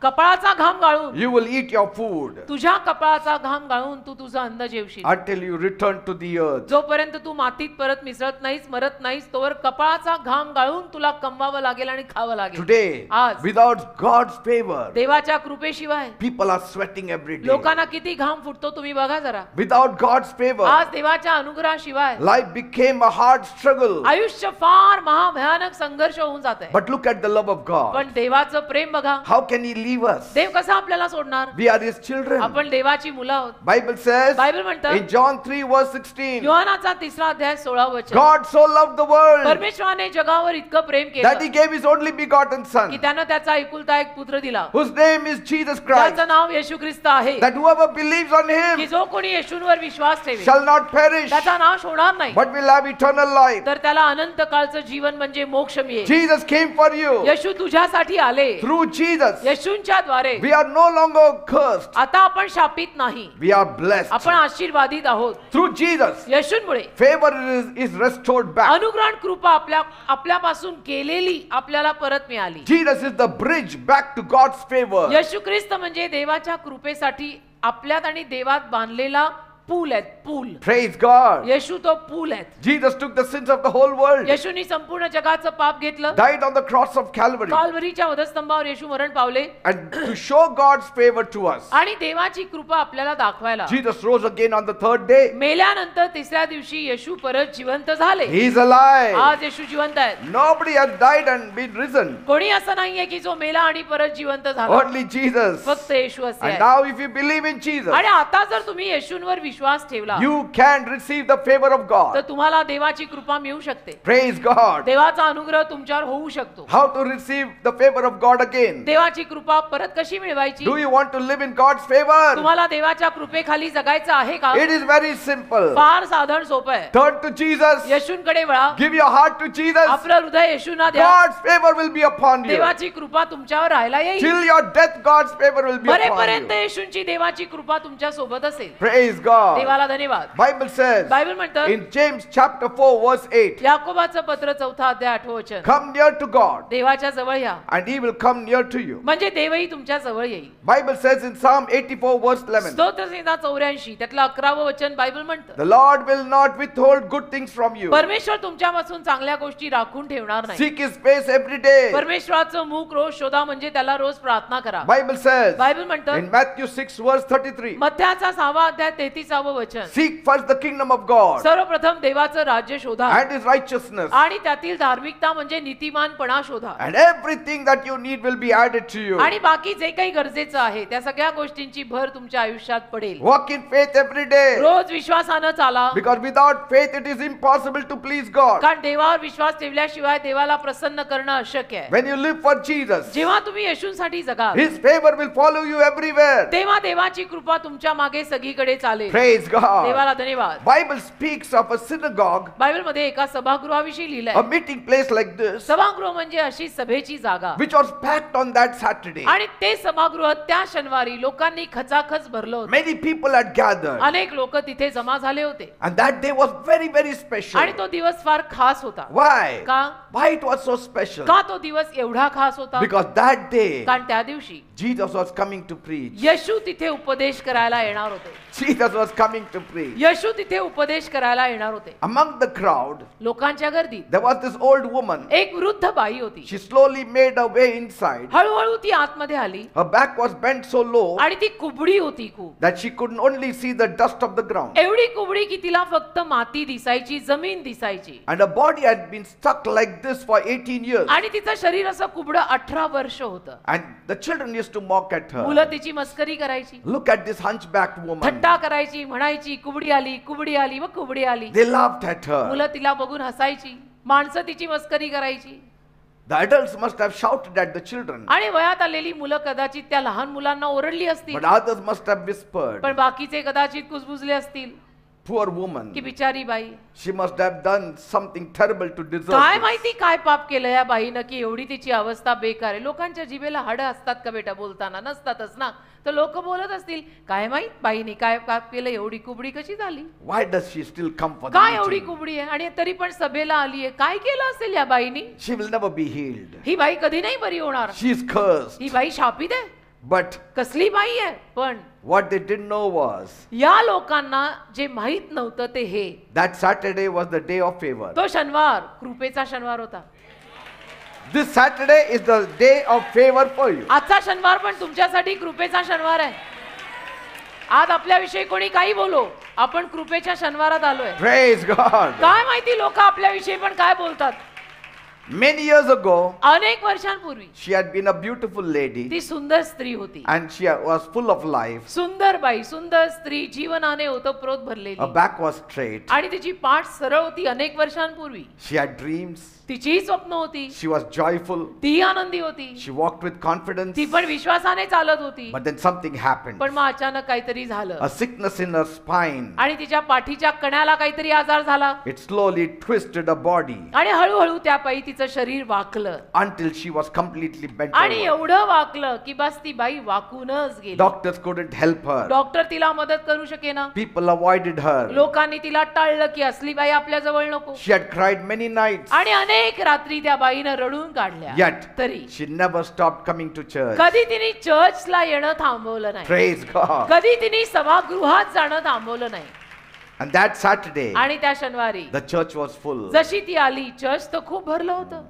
कपाळाचा घाम गाळून you will eat your food तुझ्या कपाळाचा घाम गाळून तू तुझं अन्न जेवशील. until you return to the earth. जोपर्यंत तू मातीत परत मिसळत नाहीस, मरत नाहीस, तोवर कपाळाचा घाम गाळून तुला कमवावं लागेल आणि खावं लागेल. Today, आज without God's favor, देवाच्या कृपेशिवाय people are sweating every day. लोकांना किती घाम फुटतो तुम्ही बघा जरा. Without God's favor, आज देवाच्या अनुग्रहाशिवाय life became a hard struggle. आयुष्य फार महाभयानक संघर्ष होऊन जात आहे. But look at the love of God. पण देवाचं प्रेम बघा. How can He leave us? देव कसा आपल्याला सोडणार? We are His children. आपण देवाची मुलं आहोत. Bible says बायबल म्हणतं in John 3 verse 16, योहानाचा 3 अध्याय 16 वचन, God so loved the world परमेश्वराने जगावर इतकं प्रेम that He केलं gave His only begotten की Son, त्यानं त्याचा एकुलता एक पुत्र दिला, whose name is Jesus Christ, त्याचं नाव येशू ख्रिस्त आहे, that whoever believes on की Him जो कोणी येशूवर विश्वास ठेवेल shall not perish, त्याचा नाश होणार नाही, but will have eternal life. तर त्याला अनंत काळचं जीवन म्हणजे मोक्ष मिळेल. Jesus came for you. येशू तुझ्यासाठी आले. Through Jesus, येशूंच्या द्वारे we are no longer cursed. आता आपण शापित नाही, We are blessed. आपण आशीर्वादित आहोत. Through Jesus, येशूंमुळे favor is restored back. अनुग्रह कृपा आपल्यापासून केलेली आपल्याला परत मिळाली. Jesus is the bridge back to God's favor. येशू ख्रिस्त म्हणजे देवाच्या कृपेसाठी आपल्यात आणि देवात बांधलेला पूल आहेत. पूल. Praise God. येशू तो पूल आहेत. Jesus took the sins of the whole world, येशूनी संपूर्ण जगाचं पाप घेतलं. died on the cross of Calvary, काल्वरीच्या वधस्तंभावर येशू मरण पावले and to show God's favor to us, आणि देवाची कृपा आपल्याला दाखवायला Jesus rose again on the third day. मेल्यानंतर 3ऱ्या दिवशी येशू परत जिवंत झाले. He is alive. आज येशू जिवंत आहेत. Nobody has died and been risen. कोणी असं नाहीये की जो मेला आणि परत जिवंत झाला. Only Jesus. फक्त येशू असे And आहे. now if you believe in Jesus, आणि आता जर तुम्ही येशूंवर विश्वास ठेवला you can receive the favor of तर God. तुम्हाला देवाची कृपा मिळू शकते. Praise God. देवाचा अनुग्रह तुमच्यावर होऊ शकतो. How to receive the favor of God again? देवाची कृपा परत कशी मिळवायची? Do you want to live in God's favor? तुम्हाला देवाच्या कृपेखाली जगायचं आहे का? It is very simple. फार साधन सोपं आहे. Turn to Jesus. येशूंकडे वळा. Give your heart to Jesus. आपलं हृदय येशूंना द्या. God's favor will be upon you. देवाची कृपा तुमच्यावर राहायला येईल. Till your death, God's favor will be upon मरेपर्यंत you. येशूंची देवाची कृपा तुमच्या सोबत असेल. Praise God. देवाला धन्यवाद. Bible says बायबल म्हणतं in James chapter 4 verse 8, याकोबाचं पत्र 4 अध्याय 8 वचन, come near to God देवाच्या जवळ या and He will come near to you. म्हणजे देवही तुमच्या जवळ येईल. Bible says in Psalm 84 verse 11, स्तोत्रसंहिता 84 त्यातलं 11वं वचन बायबल म्हणतं, the Lord will not withhold good things from you. परमेश्वर तुमच्यापासून चांगल्या गोष्टी राखून ठेवणार नाही. Seek His face every day. परमेश्वराचं मुख रोज शोधा म्हणजे त्याला रोज प्रार्थना करा. Bible says बायबल म्हणतं in Matthew 6 verse 33, मत्थ्याचा 6 अध्याय 33वं वचन, seek first the kingdom of God सर्वप्रथम देवाचं राज्य शोधा and His righteousness, आणि त्यातील धार्मिकता म्हणजे नीतिमानपणा शोधा and everything that you need will be added to you. आणि बाकी जे काही गरजेचं आहे त्या सगळ्या गोष्टींची भर तुमच्या आयुष्यात पडेल. Walk in faith every day, रोज विश्वासानं चाला, because without faith it is impossible to please God. कारण देवावर विश्वास ठेवल्याशिवाय देवाला प्रसन्न करणं अशक्य आहे. When you live for Jesus, जेव्हा तुम्ही येशूंसाठी जगाल His favor will follow you everywhere. तेव्हा देवाची कृपा तुमच्या मागे सगळीकडे चालेल. Praise God. देवाला धन्यवाद. Bible speaks of a synagogue, Bible मध्ये एका सभागृहाविषयी a लिहिलंय. meeting place like this, सभागृह म्हणजे अशी सभेची जागा which was packed on that Saturday. आणि ते सभागृह त्या शनिवारी लोकांनी खचाखच भरलं होतं. Many people had gathered, अनेक लोक तिथे जमा झाले होते and that day was very, very special. आणि तो दिवस फार खास होता. Why? का? Why it was so special? का तो दिवस एवढा खास होता? Because that day कारण त्या दिवशी Jesus was coming to preach. येशू तिथे उपदेश करायला येणार होते. Jesus was coming to preach. येशू तिथे उपदेश करायला येणार होते. Among the crowd, लोकांच्या गर्दीत there was this old woman. एक वृद्ध बाई होती. She slowly made her way inside. हळूहळू ती आतमध्ये आली Her back was bent so low आणि ती कुबडी होती खूप. that she could only see the dust of the ground. एवढी कुबडी की तिला फक्त माती दिसायची, जमीन दिसायची. And her body had been stuck like this for 18 years. आणि तिचं शरीर असं कुबडं 18 वर्ष होतं. And the children used to mock at her. मुलं तिची मस्करी करायची, Look at this hunchbacked woman. थट्टा करायची, म्हणायची कुबडी आली, कुबडी आली व कुबडी आली. They laughed at her. मुलं तिला बघून हसायची, माणसं तिची मस्करी करायची. The adults must have shouted at the children, आणि वयात आलेली मुलं कदाचित त्या लहान मुलांना ओरडली असतील, but others must have whispered, पण बाकीचे कदाचित कुजबुजले असतील poor woman, की बिचारी बाई, she must have done something terrible to deserve काय this. माहिती काय पाप केलं या बाईनं की एवढी तिची अवस्था बेकार आहे. लोकांच्या जिभेला हाडं असतात का बेटा बोलताना? नसतातच ना. तर लोक बोलत असतील, काय माहित बाईने काय पाप केलं, एवढी कुबडी कशी झाली, Why does she still come for the काय एवढी meeting? कुबडी आहे आणि तरी पण सभेला आलीये. काय केलं असेल या बाईनी? She will never be healed. ही बाई कधी नाही बरी होणार. She is cursed. ही बाई शापित आहे. But कसली बाई आहे. पण what they didn't know was या लोकांना जे माहित नव्हतं ते हे, that Saturday was the day of favor. तो शनिवार कृपेचा शनिवार होता. This Saturday is the day of favor for you. आजचा शनिवार पण तुमच्यासाठी कृपेचा शनिवार आहे. आज आपल्याविषयी कोणी काही बोलो, आपण कृपेच्या शनिवारात आलोय. Praise God. काय माहिती लोक आपल्याविषयी पण काय बोलतात. Many years ago, अनेक वर्षांपूर्वी she had been a beautiful lady ती सुंदर स्त्री होती. and she was full of life. सुंदर बाई, सुंदर स्त्री, जीवनाने ओतप्रोत Her भरलेली back was straight. आणि तिची पाठ सरळ होती. अनेक वर्षांपूर्वी She had dreams. तिचीही स्वप्न होती. She was joyful. ती आनंदी होती. She walked with confidence. ती पण विश्वासाने चालत होती. But then something happened. पण मग अचानक काहीतरी झालं A sickness in her spine. आणि तिच्या पाठीच्या कण्याला काहीतरी आजार झाला It slowly twisted her body आणि हळूहळू त्या पायी तिचं शरीर वाकलं until she was completely bent आणि over. एवढं वाकलं की बस ती बाई वाकूनच गेली. Doctors couldn't help her. Doctor तिला मदत करू शकेना. People avoided her. लोकांनी तिला टाळलं की असली बाई आपल्या जवळ नको. She had cried many nights. आणि अनेक रात्री त्या बाईनं रडून काढल्या. Yet तरी she never stopped coming to church. कधी तिने चर्चला येणं थांबवलं नाही. Praise God. कधी तिने सभागृहात जाणं थांबवलं नाही. And that Saturday, आणि त्या शनिवारी the church was full. जशी ती आली, चर्च तर खूप भरलं होतं.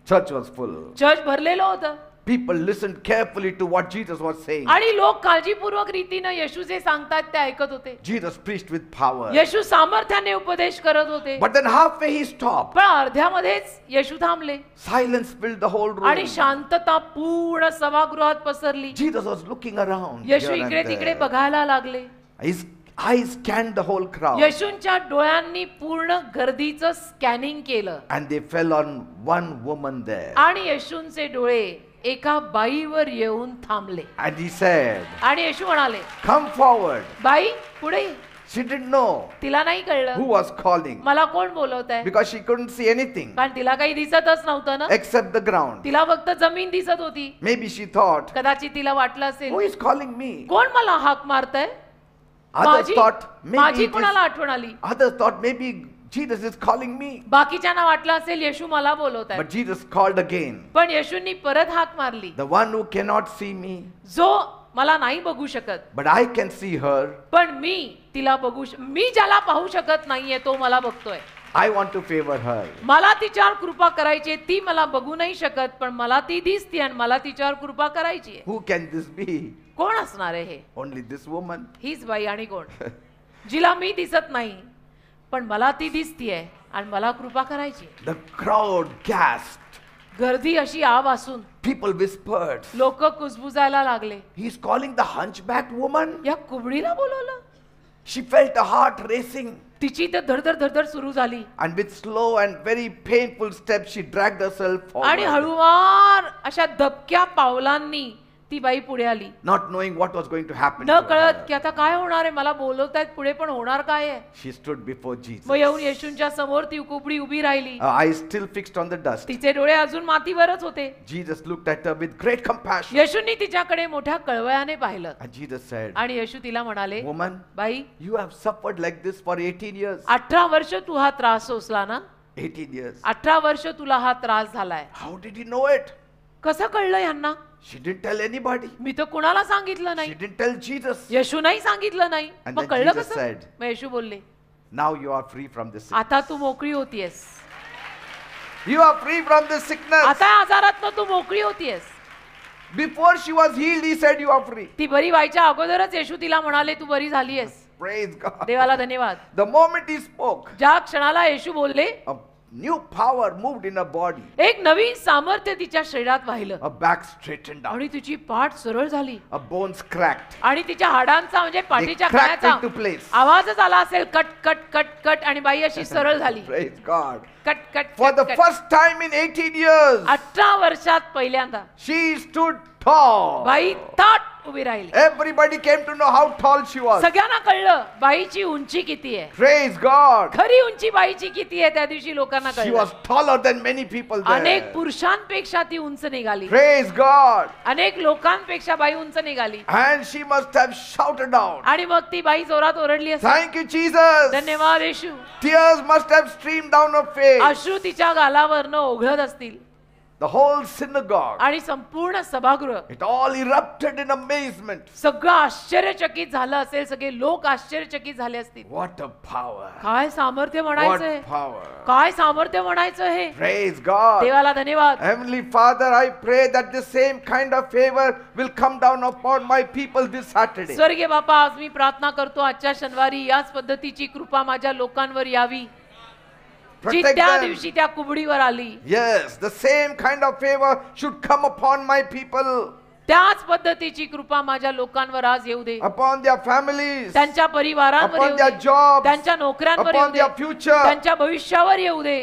Church was full. चर्च भरलेलं होतं. People listened carefully to what Jesus was saying. आणि लोक काळजीपूर्वक रीतीनं येशू जे सांगतात ते ऐकत होते. Jesus preached with power. येशू सामर्थ्याने उपदेश करत होते. But then halfway he stopped. पण अर्ध्यामध्येच येशू थांबले Silence filled the whole room. आणि शांतता पूर्ण सभागृहात पसरली. Jesus was looking around. Yeshu here and इकडे तिकडे there. बघायला लागले. His eyes scanned the whole crowd. येशूंच्या डोळ्यांनी पूर्ण गर्दीचं स्कॅनिंग केलं And they fell on one woman there. आणि येशूंचे डोळे एका बाईवर येऊन थांबले. And he said, आणि येशू म्हणाले, come forward. बाई पुढे ये. She didn't know तिला नाही who कळलं was calling मला कोण बोलवत आहे. because she couldn't see anything कारण तिला काही दिसतच नव्हतं ना. except the ground. तिला फक्त जमीन दिसत होती. Maybe she thought, कदाचित तिला वाटलं who असेल is calling me? कोण मला हाक मारतंय. Others thought maybe माझी it is- कोणाला आठवण आली. others thought maybe Jesus is calling me. बाकीच्यांना वाटलं असेल येशू मला बोलवत आहे. But Jesus called again. पण येशूंनी परत हाक मारली. The one who cannot see me, जो मला नाही बघू शकत but I can see her. पण मी तिला मी ज्याला पाहू शकत नाहीये तो मला बघतोय. I want to favor her. मला तिच्यावर कृपा करायची आहे. ती मला बघू नाही शकत पण मला ती दिसते आणि मला तिच्यावर कृपा करायची आहे. Who can this be? कोण असणार आहे हे. Only this woman. हीच बाई आणि कोण जिला मी दिसत नाही पण मला ती दिसतीये आणि मला कृपा करायची आहे. The crowd gasped. गर्दी अशी आव असून People whispered, लोक कुजबुजायला लागले. he's calling the hunchbacked woman. या कुबडीला बोलवलं. She felt a heart racing. तिची तर धडधड धडधड सुरू झाली And with slow and very painful steps, she dragged herself आणि forward, हळूवार अशा दबक्या पावलांनी ती बाई पुढे आली. not knowing what was going to happen न to कळत her. की आता काय होणार आहे. मला बोलवतायत पुढे पण होणार काय आहे. She stood before Jesus, मग येऊन येशूंच्या समोर ती कुबडी उभी राहिली. her eyes still fixed on the dust. तिचे डोळे अजून मातीवरच होते. Jesus looked at her with great compassion. येशूंनी तिच्याकडे मोठ्या कळवळ्याने पाहिलं And Jesus said, आणि येशू तिला म्हणाले, woman, बाई you have suffered like this for 18 years. 18 वर्ष तू हा त्रास सोसला ना. 18 years. 18 वर्ष तुला हा त्रास झालाय. How did he know it? कसं कळलं यांना. She didn't tell anybody. मी तर कुणाला सांगितलं She नाही. didn't tell Jesus. येशू नाही सांगितलं नाही. And मग then कळलं Jesus कसं. said, मग येशू बोलले, now you are free from this sickness. आता तू मोकळी होतीयस. You are free from this sickness. आता आजारातनं तू मोकळी होतीयस. Before she was healed, he said, you are free. ती बरी व्हायच्या अगोदरच येशू तिला म्हणाले तू बरी झालीयस. Praise God. देवाला धन्यवाद. The moment he spoke, ज्या क्षणाला येशू बोलले a new power moved in her body. एक नवीन सामर्थ्य तिच्या शरीरात वाहिलं Her back straightened out. आणि तिची पाठ सरळ झाली Her bones cracked. आणि तिच्या हाडांचा म्हणजे पाठीच्या cracked कण्याचा into place. आवाजच आला असेल कट कट कट कट आणि बाई अशी सरळ झाली. Praise God. Cut cut For the cut, cut. first time in 18 years, 18 वर्षात पहिल्यांदा she stood tall. बाई ताट उभी राहिली. Everybody came to know how tall she was. सगळ्यांना कळलं बाईची उंची किती आहे. Praise God. खरी उंची बाईची किती आहे त्या दिवशी लोकांना She कळलं. was taller than many people अनेक there. पुरुषांपेक्षा ती उंच निघाली. Praise God. अनेक लोकांपेक्षा बाई उंच निघाली. And she must have shouted out, आणि मग ती बाई जोरात ओरडली असेल, thank you, Jesus. धन्यवाद येशू. Tears must have streamed down her face. अश्रू तिच्या गालावरनं ओघळत असतील. The whole synagogue, आणि संपूर्ण सभागृह it all erupted in amazement. सगळं आश्चर्यचकित झालं असेल, सगळे लोक आश्चर्यचकित झाले असतील. What a power! काय सामर्थ्य म्हणायचंय, What power! काय सामर्थ्य म्हणायचं हे. Praise God! देवाला धन्यवाद. Heavenly Father, I pray that the same kind of favor will come down upon my people this Saturday. स्वर्गीय बापा, आज मी प्रार्थना करतो आजच्या शनिवारी याच पद्धतीची कृपा माझ्या लोकांवर यावी, जी Protect त्या them. दिवशी त्या कुबडीवर आली. Yes, the same kind of favor should come upon my people, त्याच पद्धतीची कृपा माझ्या लोकांवर आज येऊ दे. upon their families, त्यांच्या परिवारांवर upon येऊ their दे, jobs, त्यांच्या नोकऱ्यांवर येऊ upon दे, their future. त्यांच्या भविष्यावर येऊ दे,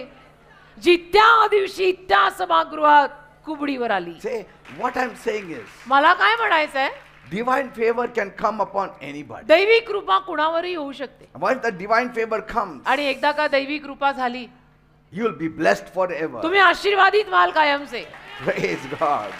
जी त्या दिवशी त्या सभागृहात कुबडीवर आली. Say, what I'm saying is, मला काय म्हणायचंय, divine favor can come upon anybody. दैवी कृपा कुणावरही येऊ शकते. Once the divine favor comes, आणि एकदा का दैवी कृपा झाली, you will be blessed forever. तुम्ही आशीर्वादित व्हाल कायमचे. Praise God.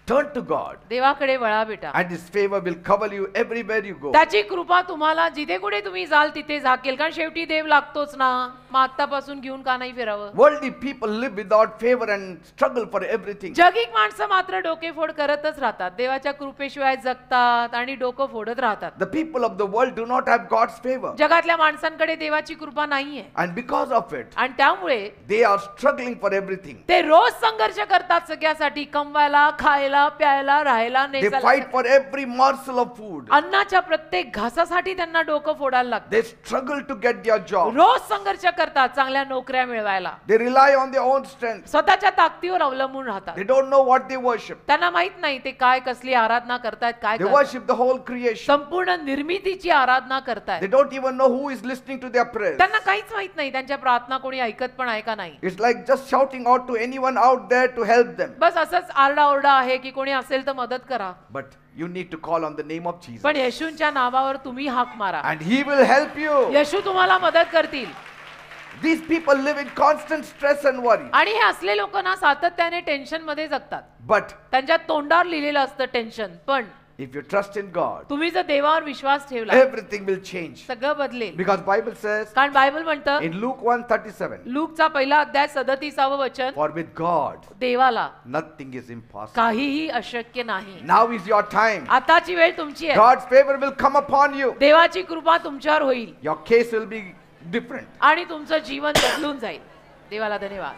Turn to God, देवाकडे वळा बेटा. and His favor will cover you everywhere you go. त्याची कृपा तुम्हाला जिथे कुठे तुम्ही जाल तिथे झाकेल, कारण शेवटी देव लागतोच ना. मग आतापासून घेऊन का नाही फिरावं. Worldly people live without favor and struggle for everything. जगिक माणसं मात्र डोकेफोड करतच राहतात, देवाच्या कृपेशिवाय जगतात आणि डोकं फोडत राहतात. The people of the world do not have God's favor, जगातल्या माणसांकडे देवाची कृपा नाहीये, and because of it, आणि त्यामुळे they are struggling for everything. ते रोज संघर्ष करतात सगळ्यासाठी, कमवायला, खायला, प्यायला, राहायला, They नेसायला. fight for every morsel of food. अन्नाच्या प्रत्येक घासासाठी त्यांना डोकं फोडायला लागतं. They struggle to get their job. रोज संघर्ष करतात चांगल्या नोकऱ्या मिळवायला. They rely on their own strength. स्वतःच्या ताकदीवर अवलंबून राहतात. They don't know what they worship. त्यांना माहित नाही ते काय कसली आराधना करतायत, काय They करतायत. worship the whole creation. संपूर्ण निर्मितीची आराधना They करतायत. don't even know who is listening to their prayers. त्यांना काहीच माहित नाही त्यांच्या प्रार्थना कोणी ऐकत पण आहे का नाही. It's like just shouting out to anyone out there to help them. बस असंच आरडाओरडा आहे की कोणी असेल तर मदत करा. But you need to call on the name of Jesus. पण येशूंच्या नावावर तुम्ही हाक मारा, And He will help you. येशू तुम्हाला मदत करतील. These people live in constant stress and worry. आणि हे असले लोक ना सातत्याने टेन्शन मध्ये जगतात. But त्यांच्या तोंडावर लिहिलेलं असतं टेन्शन. पण if you trust in God, तुम्ही जर देवावर विश्वास ठेवला, everything will change. सगळं बदलेल. Because Bible says कारण बायबल म्हणतं in Luke 1:37, लूकचा पहिला अध्याय 37व वचन, for with God देवाला nothing is impossible. काहीही अशक्य नाही. Now is your time. आताची वेळ तुमची आहे. God's favor will come upon you. देवाची कृपा तुमच्यावर होईल Your case will be different. आणि तुमचं जीवन बदलून जाईल. देवाला धन्यवाद.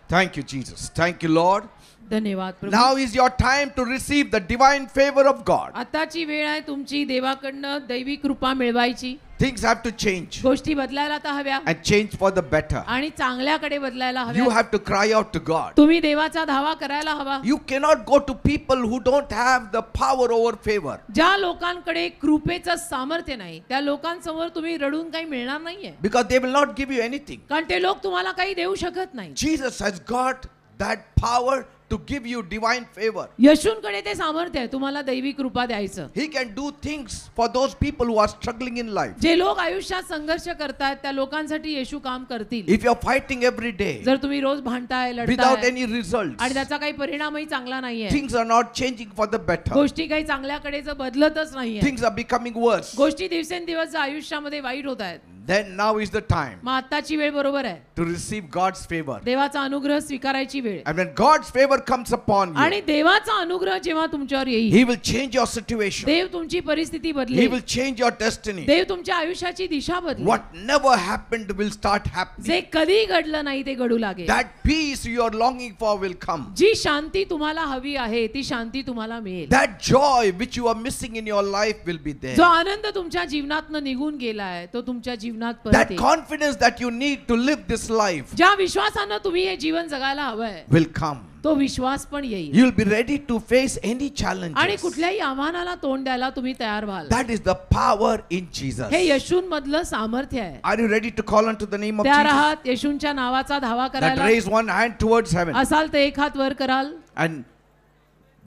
Thank you, Jesus. Thank you, Lord. धन्यवाद प्रभू. Now is your time to receive the divine favor of God. आताची वेळ आहे तुमची देवाकडनं दैवी कृपा मिळवायची. Things have to change गोष्टी बदलायला तर हव्या and change for the better. आणि चांगल्याकडे बदलायला You हव्या. have to cry out to God. तुम्ही देवाचा धावा करायला हवा. You cannot go to people who don't have the power over favor. ज्या लोकांकडे कृपेचं सामर्थ्य नाही त्या लोकांसमोर तुम्ही रडून काही मिळणार नाहीये, Because they will not give you anything. कारण ते लोक तुम्हाला काही देऊ शकत नाही. Jesus has got that power to give you divine favor. येशूंकडे ते सामर्थ्य आहे तुम्हाला दैवी कृपा द्यायचं. He can do things for those people who are struggling in life. जे लोक आयुष्यात संघर्ष करतात त्या लोकांसाठी येशू काम करतील. If you're fighting every day जर तुम्ही रोज भांडताय, without लढताय any results, आणि त्याचा काही परिणामही चांगला नाहीये, things are not changing for the better. गोष्टी काही चांगल्याकडे बदलतच नाहीये, Things are becoming worse. गोष्टी दिवसेंदिवस आयुष्यामध्ये वाईट होत आहेत, Then now is the time मग आताची वेळ बरोबर आहे to receive God's favor. देवाचा अनुग्रह स्वीकारायची वेळ. And when God's favor comes upon आणि you, देवाचा अनुग्रह जेव्हा तुमच्यावर येईल, He will change your situation. देव तुमची परिस्थिती He बदलेल, will change your destiny. देव तुमच्या आयुष्याची दिशा बदलेल. What never happened will start happening. जे कधी घडलं नाही ते घडू लागेल. That peace you are longing for will come. जी शांती तुम्हाला हवी आहे ती शांती तुम्हाला मिळेल. That joy which you are missing in your life will be there. जो आनंद तुमच्या जीवनातनं निघून गेलाय तो तुमच्या जीवनात परत That येईल. confidence that you need to live this life ज्या विश्वासानं तुम्ही हे जीवन जगायला हवंय will come. तो विश्वास पण येईल You'll be ready to face any आणि challenges. कुठल्याही आव्हानाला तोंड द्यायला तुम्ही तयार व्हाल. That is the power in Jesus. हे येशूंमधलं सामर्थ्य आहे. Are you ready to call unto the name of तयार Jesus? आहात येशूंच्या नावाचा धावा That करायला? raise one hand towards heaven असाल तर एक हात वर कराल and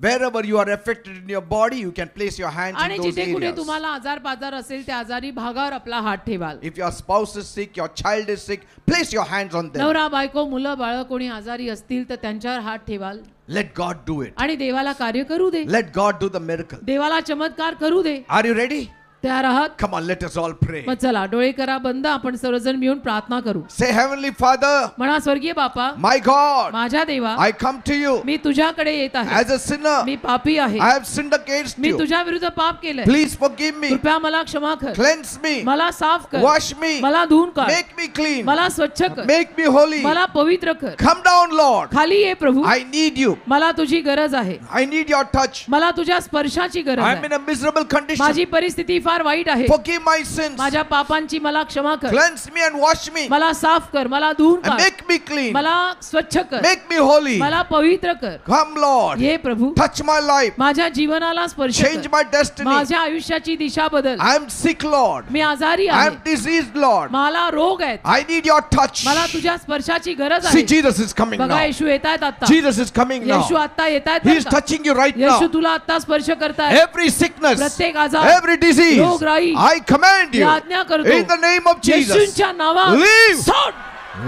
Wherever you are affected in your body, you can place your hands आणि in those जिथे कुठे areas. तुम्हाला आजार पाजार असेल त्या आजारी भागावर आपला हात ठेवाल. If your spouse is sick, your child is sick, place your hands on them. नवरा बायको मुलं बाळ कोणी आजारी असतील तर त्यांच्यावर हात ठेवाल Let God do it. आणि देवाला कार्य करू दे. Let God do the miracle. देवाला चमत्कार करू दे. Are you ready? तयार आहात? Come on, let us all pray. मग चला डोळे करा बंद, आपण सर्वजण मिळून प्रार्थना करू. Say, Heavenly Father, म्हणा स्वर्गीय बापा, my God, माझ्या देवा, I come to you मी तुझ्याकडे येत आहे. as a sinner. मी पापी आहे. I have sinned against me you. तुझ्या विरुद्ध पाप केलंय. Please forgive me. कृपया मला क्षमा कर. Cleanse me. मला साफ कर. Wash me. मला धुवून काढ. Make me clean. मला स्वच्छ कर. Make me holy. मला पवित्र कर. Come down, Lord. खाली ये प्रभू. I need you. मला तुझी गरज आहे. I need your touch. मला तुझ्या स्पर्शाची गरज I'm in आहे. a miserable condition. माझी परिस्थिती फार वाईट आहे. Forgive my sins. माझ्या पापांची मला क्षमा कर. Cleanse me and wash me. मला साफ कर. मला धुवून And काढ. make me clean. मला स्वच्छ कर. Make me holy. मला पवित्र कर. Come, Lord. ये प्रभू. Touch my life. माझ्या जीवनाला स्पर्श Change कर. my destiny. माझ्या आयुष्याची दिशा बदल. I am sick, Lord. मी आजारी I आहे. am diseased, Lord. मला रोग आहेत. I need your touch. मला तुझ्या स्पर्शाची गरज See, आहे. Jesus is coming बघा now. येशू येतायत आता. Jesus is coming now. येशू आता येतायत He is बरं का? touching you right Yeshu now. तुला आता स्पर्श करतायत. Every sickness, प्रत्येक आजार, every disease, रोगराई, I command मी you आज्ञा करतो. in the name of Jesus. येशूंच्या नावात Leave. सोड.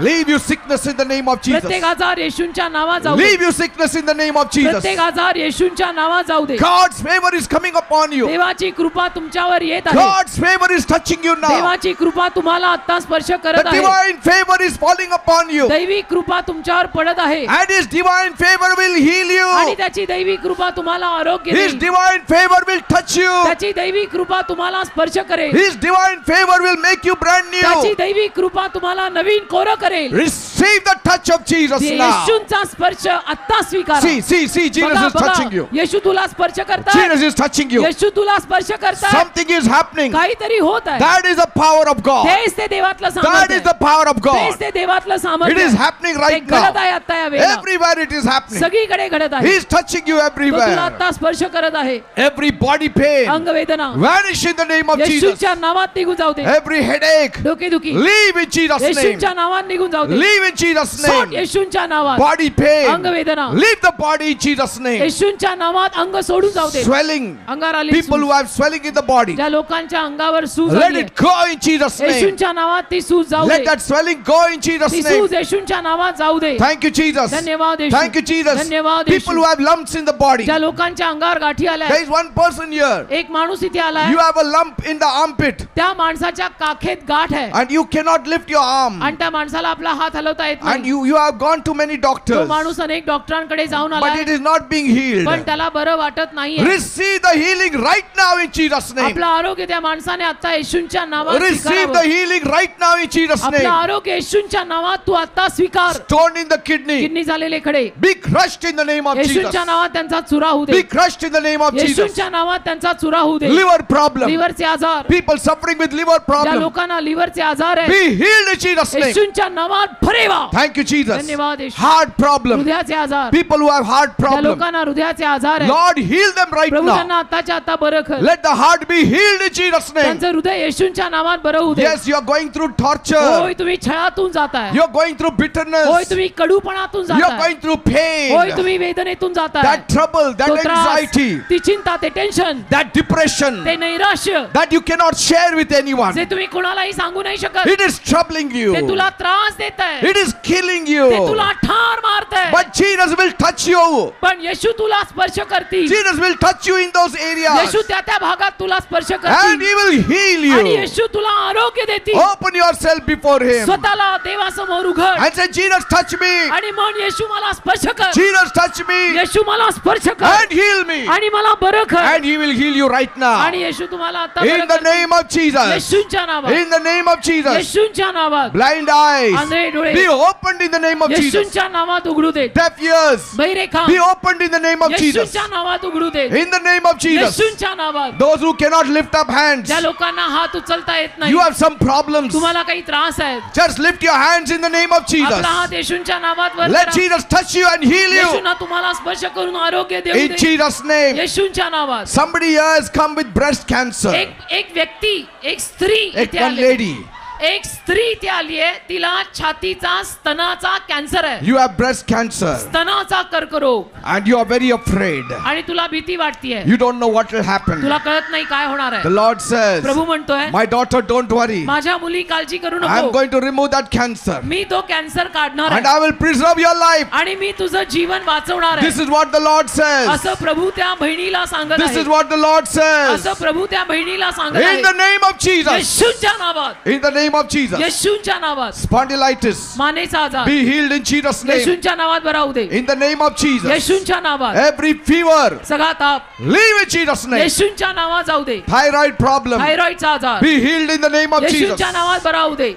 Leave you sickness in the name of Jesus. प्रत्येक आजार येशूंच्या नावात जाऊ दे. Leave you sickness in the name of Jesus. प्रत्येक आजार येशूंच्या नावात जाऊ दे. God's favor is coming upon you. देवाची कृपा तुमच्यावर येत आहे. God's favor is touching you now. देवाची कृपा तुम्हाला आता स्पर्श The करत आहे. divine favor is falling upon you. दैवी कृपा तुमच्यावर पडत आहे And His divine favor will heal आणि you. त्याची दैवी कृपा तुम्हाला आरोग्य His देईल. divine favor will touch you. त्याची दैवी कृपा तुम्हाला स्पर्श करेल. His divine favor will make you brand त्याची new. दैवी कृपा तुम्हाला नवीन कोरं करेल. Receive the touch of Jesus now. येशूंचा स्पर्श आता स्वीकारा. See, Jesus बघा, is touching बघा. you. येशू तुला स्पर्श करताय. Jesus is touching you. येशू तुला स्पर्श करताय. Something is happening. काहीतरी होत आहे. That is the power of God. हेच ते देवातलं That सामर्थ्य is the power of हेच God. ते देवातलं It सामर्थ्य is आहे. happening ते right घडत आहे now. आता या वेळेला. Everywhere it is happening. सगळीकडे घडत He आहे. is touching you तो तुला everywhere. आता स्पर्श करत आहे. Every body pain अंगवेदना vanish in the name of Jesus. येशूच्या नावात निघून जाऊ दे. Every headache डोकेदुखी leave in Jesus' name. येशूच्या नावात निघून जाऊ दे. Leave in Jesus' सोड name. येशूच्या नावात. Body pain अंगवेदना leave the body in Jesus' name. येशूच्या नावात अंग सोडून जाऊ दे. Swelling, अंगावर आली people सूज. who have swelling in the body, ज्या लोकांच्या अंगावर सूज let आली it go in Jesus' name. येशूच्या नावात ती सूज जाऊ Let they. that swelling go in Jesus' ती name. सूज येशूच्या नावात जाऊ दे. Thank you, Jesus. धन्यवाद येशू. Thank you, Jesus. धन्यवाद People who Yeshu. have lumps in the body. ज्या लोकांच्या अंगावर गाठी There आल्या is one person here. एक माणूस इथे आलाय. You have a lump in the armpit त्या माणसाच्या काखेत गाठ आहे and you cannot lift your arm. आणि त्या माणसाला आपला हात हलवता येत And नाही. you have gone to many तो doctors, माणूस अनेक डॉक्टरांकडे जाऊन but आलाय it is not being healed. पण त्याला बरं वाटत नाहीये. Receive the healing right now in Jesus' name. आपलं आरोग्य त्या माणसाने आता येशूंच्या नावात Receive स्वीकारावं. the healing right now in Jesus' आपलं name. आरोग्य येशूंच्या नावात तू आता स्वीकार. Stone in the kidney, kidney झालेले खडे be crushed in the name of Jesus. येशूंच्या नावात त्यांचा चुरा होऊ Be they. crushed in the name of Jesus. येशूंच्या नावात त्यांचा चुरा होऊ दे. Liver problem, लिव्हरचे आजार people suffering with liver ज्या problem, लोकांना लिव्हरचे आजार आहेत be healed in Jesus' name. येशूंच्या नावात भरे व्हा. Thank you, Jesus. धन्यवाद येशू. Heart problem, हृदयाचे आजार people who have heart ज्या problem, लोकांना हृदयाचे आजार आहेत Lord, heal them right प्रभू now. त्यांना आताच्या आता बरं कर. Let the heart be healed in Jesus' name. त्यांचं हृदय येशूंच्या नावात बरं होऊ दे. Yes, you are going through होय torture. तुम्ही छळातून जाताय. You are going through होय bitterness. तुम्ही कडूपणातून You are जाताय. going through होय pain. तुम्ही वेदनेतून जाताय. That trouble, that तो त्रास, anxiety, ती चिंता, ते टेन्शन, that depression ते नैराश्य that you cannot share with anyone. जे तुम्ही कोणालाही सांगू नाही शकत. It is troubling you. ते तुला त्रास देत आहे. It is killing ते you. तुला ठार मारतंय. But Jesus will touch you. पण येशू तुला स्पर्श करतील. Jesus will touch you in those areas. येशू त्या त्या भागात तुला स्पर्श And करतील He will heal आणि you. येशू तुला आरोग्य देतील. Open yourself before Him स्वतःला देवासमोर उघड and say, Jesus, touch me. आणि म्हण येशू मला स्पर्श कर. Jesus, touch me येशू मला स्पर्श कर and heal me. आणि मला बरं कर. And He will heal you right now. आणि येशू तुम्हाला आता In बरं the करतील. name of Jesus. येशूंच्या नावात In the name of Jesus. येशूंच्या नावात Blind eyes आंधळे डोळे be opened in the name of Jesus. येशूंच्या नावात उघडू देत. Deaf ears बहिरे कान be opened in the name of Jesus. येशूंच्या नावात उघडू देत. In the name of Jesus. येशूंच्या नावात Those who cannot lift up hands, ज्या लोकांना हात उचलता येत नाही, you have some problems. तुम्हाला काही त्रास आहेत, Just lift your hands in the name of Jesus. आपला हात येशूंच्या नावात वर Let करा. Jesus touch you and heal you. येशूंना तुम्हाला स्पर्श करून आरोग्य देऊ In दे. Jesus' name. येशूंच्या नावात Somebody here has come with breast cancer. एक व्यक्ती, एक स्त्री Ek इथे one आली. lady. एक स्त्री इथे आली आहे, तिला छातीचा स्तनाचा कॅन्सर आहे, You have breast cancer स्तनाचा कर्करोग, and you are very afraid. आणि तुला भीती वाटतीये, You don't know what will happen. तुला कळत नाही काय होणार The आहे. Lord says, प्रभू म्हणतोय, my daughter, don't worry. माझ्या मुली काळजी करू I am नको, going to remove that cancer मी तो कॅन्सर काढणार and आहे I will preserve your life. आणि मी तुझं जीवन वाचवणार This आहे. is what the Lord says. असं प्रभू त्या बहिणीला सांगत This is आहे. what the Lord says. असं प्रभू त्या बहिणीला सांगत In the आहे. name of Jesus. येशूच्या नावात, In the name of Jesus. येशूच्या नावात Spondylitis. मानेचा आजार Be healed in Jesus' name. येशूच्या नावात बरा होऊ दे. In the name of Jesus. येशूच्या नावात Every fever, सगळा ताप leave in Jesus' name. येशूच्या नावात जाऊ दे. Thyroid problem, थायरॉइडचा आजार be healed in the name of Jesus. येशूच्या नावात बरा होऊ दे.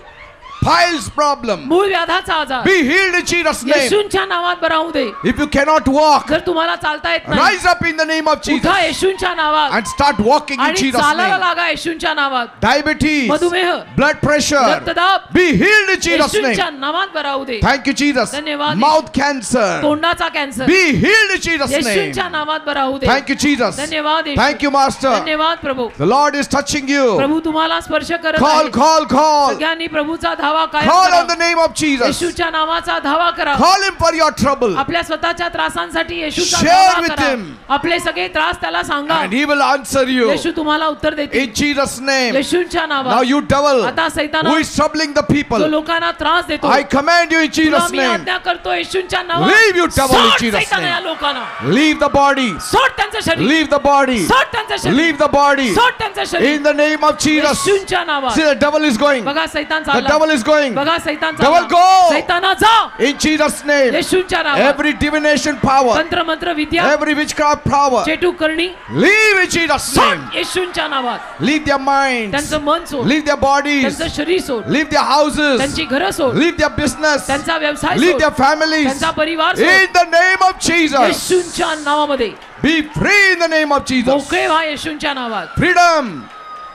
Piles problem, मूळ व्याधाचा आजार be healed in Jesus' name. येशूच्या नावात बरा होऊ दे. If you cannot walk, जर तुम्हाला चालता येत नाही, rise up in the name of Jesus उठा येशूच्या नावात and start walking in आणि Jesus' चालायला name. लागा येशूच्या नावात. Diabetes, मधुमेह, blood pressure, रक्तदाब be healed in Jesus' येशूच्या name. नावात बरा होऊ दे. Thank you, Jesus. धन्यवाद. Mouth cancer, तोंडाचा cancer be healed in Jesus' name. येशूच्या नावात बरा होऊ दे. Thank you, Jesus. धन्यवाद येशू. Thank you, Master. धन्यवाद प्रभू. The Lord is touching you. प्रभू तुम्हाला स्पर्श करत Call, आहे. call, call. सगळ्यांनी प्रभूचा धावा काय Call on the name of Jesus. येशूच्या नावाचा धावा करा. Call him for your trouble. आपल्या स्वतःच्या त्रासांसाठी येशूचा Share धावा with करा. him. आपले सगळे त्रास त्याला सांगा. And he will answer you. येशू तुम्हाला उत्तर देतील. In Jesus' name. येशूच्या Now नावात. you devil आता सैताना who is troubling the जो people, लोकांना त्रास देतो, I command you in तुला Jesus' मी name. आज्ञा करतो येशूच्या नावात. Leave you devil in सोड Jesus' सैताना या name. लोकांना. Leave the body. सोड त्यांचं शरीर. Leave the body. सोड त्यांचं शरीर. Leave the body. सोड त्यांचं शरीर. In the name of Jesus. येशूच्या नावात. See, the devil is going. बघा सैतान The चालला. devil is going. बघा सैतान Devil चालला. go. सैताना जा. In Jesus' name. येशूच्या नावात. Every divination power, तंत्र मंत्र विद्या, every witchcraft power, चेटू करणी, leave in Jesus' सोड name. येशूच्या नावात. Leave their minds. त्यांचं मन सोड, Leave their bodies. त्यांचं शरीर सोड, Leave their houses. त्यांची घरं सोड, Leave their business. त्यांचा व्यवसाय Leave सोड, their families. त्यांचा परिवार सोड. In the name of Jesus. येशूच्या नावामध्ये Be free in the name of Jesus. मोकळे व्हा येशूच्या नावात. Freedom.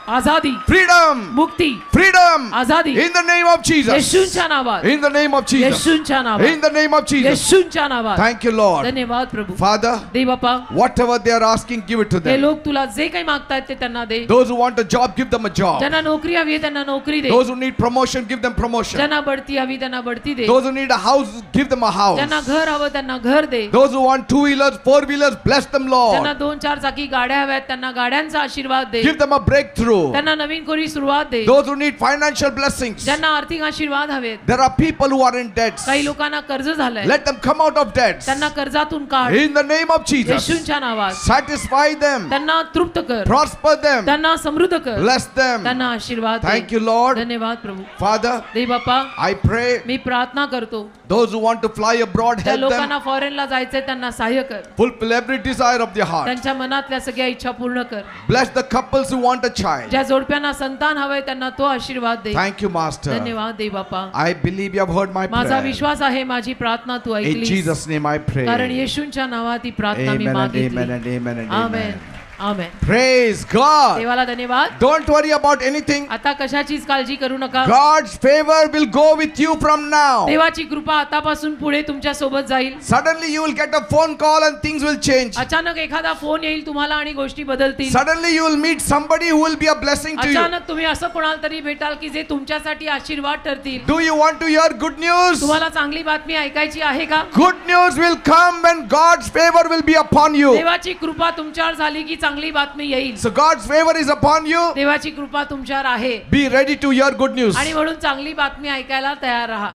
आझादी, Freedom. मुक्ती, Freedom. Azadi In the name of Jesus. येशूच्या नावात. In the name of Jesus. येशूच्या नावात. In the name of Jesus. येशूच्या नावात. Thank you, Lord. धन्यवाद प्रभू. Father, दे बापा, whatever they are asking, give it to हे them. लोक तुला जे काही मागतायत ते त्यांना दे. Those who want a job, give them a job. ज्यांना नोकरी हवी आहे त्यांना नोकरी दे. Those who need promotion, give them promotion. ज्यांना बढती हवी त्यांना बढती दे. Those who need a house, give them a house. ज्यांना घर हवं त्यांना घर दे. Those who want 2-wheelers, 4-wheelers, bless them, ज्यांना Lord. 2-4 चाकी गाड्या हव्यात त्यांना गाड्यांचा आशीर्वाद दे. Give them a breakthrough. त्यांना नवीन कोणी सुरुवात दे. Those who need financial blessings. ज्यांना आर्थिक आशीर्वाद हवेत. There are people who are in debts. काही लोकांना कर्ज झालंय, Let them come out of debts. त्यांना कर्जातून काढ. In the name of Jesus. येशूच्या नावात. Satisfy them. त्यांना तृप्त कर. Prosper them. त्यांना समृद्ध कर. Bless them. त्यांना आशीर्वाद Thank दे. you, Lord. धन्यवाद प्रभू. Father, दे बापा, I pray मी प्रार्थना करतो those who want to fly abroad, त्या help them. लोकांना फॉरेनला जायचंय त्यांना सहाय्य कर. Fulfill every desire of their heart. त्यांच्या मनातल्या सगळ्या इच्छा पूर्ण कर. Bless the couples who want a child. ज्या जोडप्यांना संतान हवंय त्यांना तो आशीर्वाद दे. Thank you, Master. धन्यवाद दे बापा. I believe you have heard my माझा prayer. विश्वास आहे माझी प्रार्थना तू In ऐकलीस. Jesus' name I pray. कारण येशूच्या नावात ही प्रार्थना मी Amen and मागितली. amen and amen and amen amen. Amen. Praise God. देवाला धन्यवाद. Don't worry about anything. आता कशाचीच काळजी करू नका. God's favor will go with you from now. देवाची कृपा आतापासून पुढे तुमच्या सोबत जाईल. Suddenly you will get a phone call and things will change. अचानक एखादा फोन येईल तुम्हाला आणि गोष्टी बदलतील. Suddenly you will meet somebody who will be a blessing to you. अचानक तुम्ही असं कोणाला तरी भेटाल की जे तुमच्यासाठी आशीर्वाद ठरतील. Do you want to hear good news? तुम्हाला चांगली बातमी ऐकायची आहे का? Good news will come when God's favor will be upon you. देवाची कृपा तुमच्यावर झाली की चांगली बातमी येईल. So God's favor is upon you. देवाची कृपा तुमच्यावर आहे Be ready to hear good news. आणि म्हणून चांगली बातमी ऐकायला तयार राहा.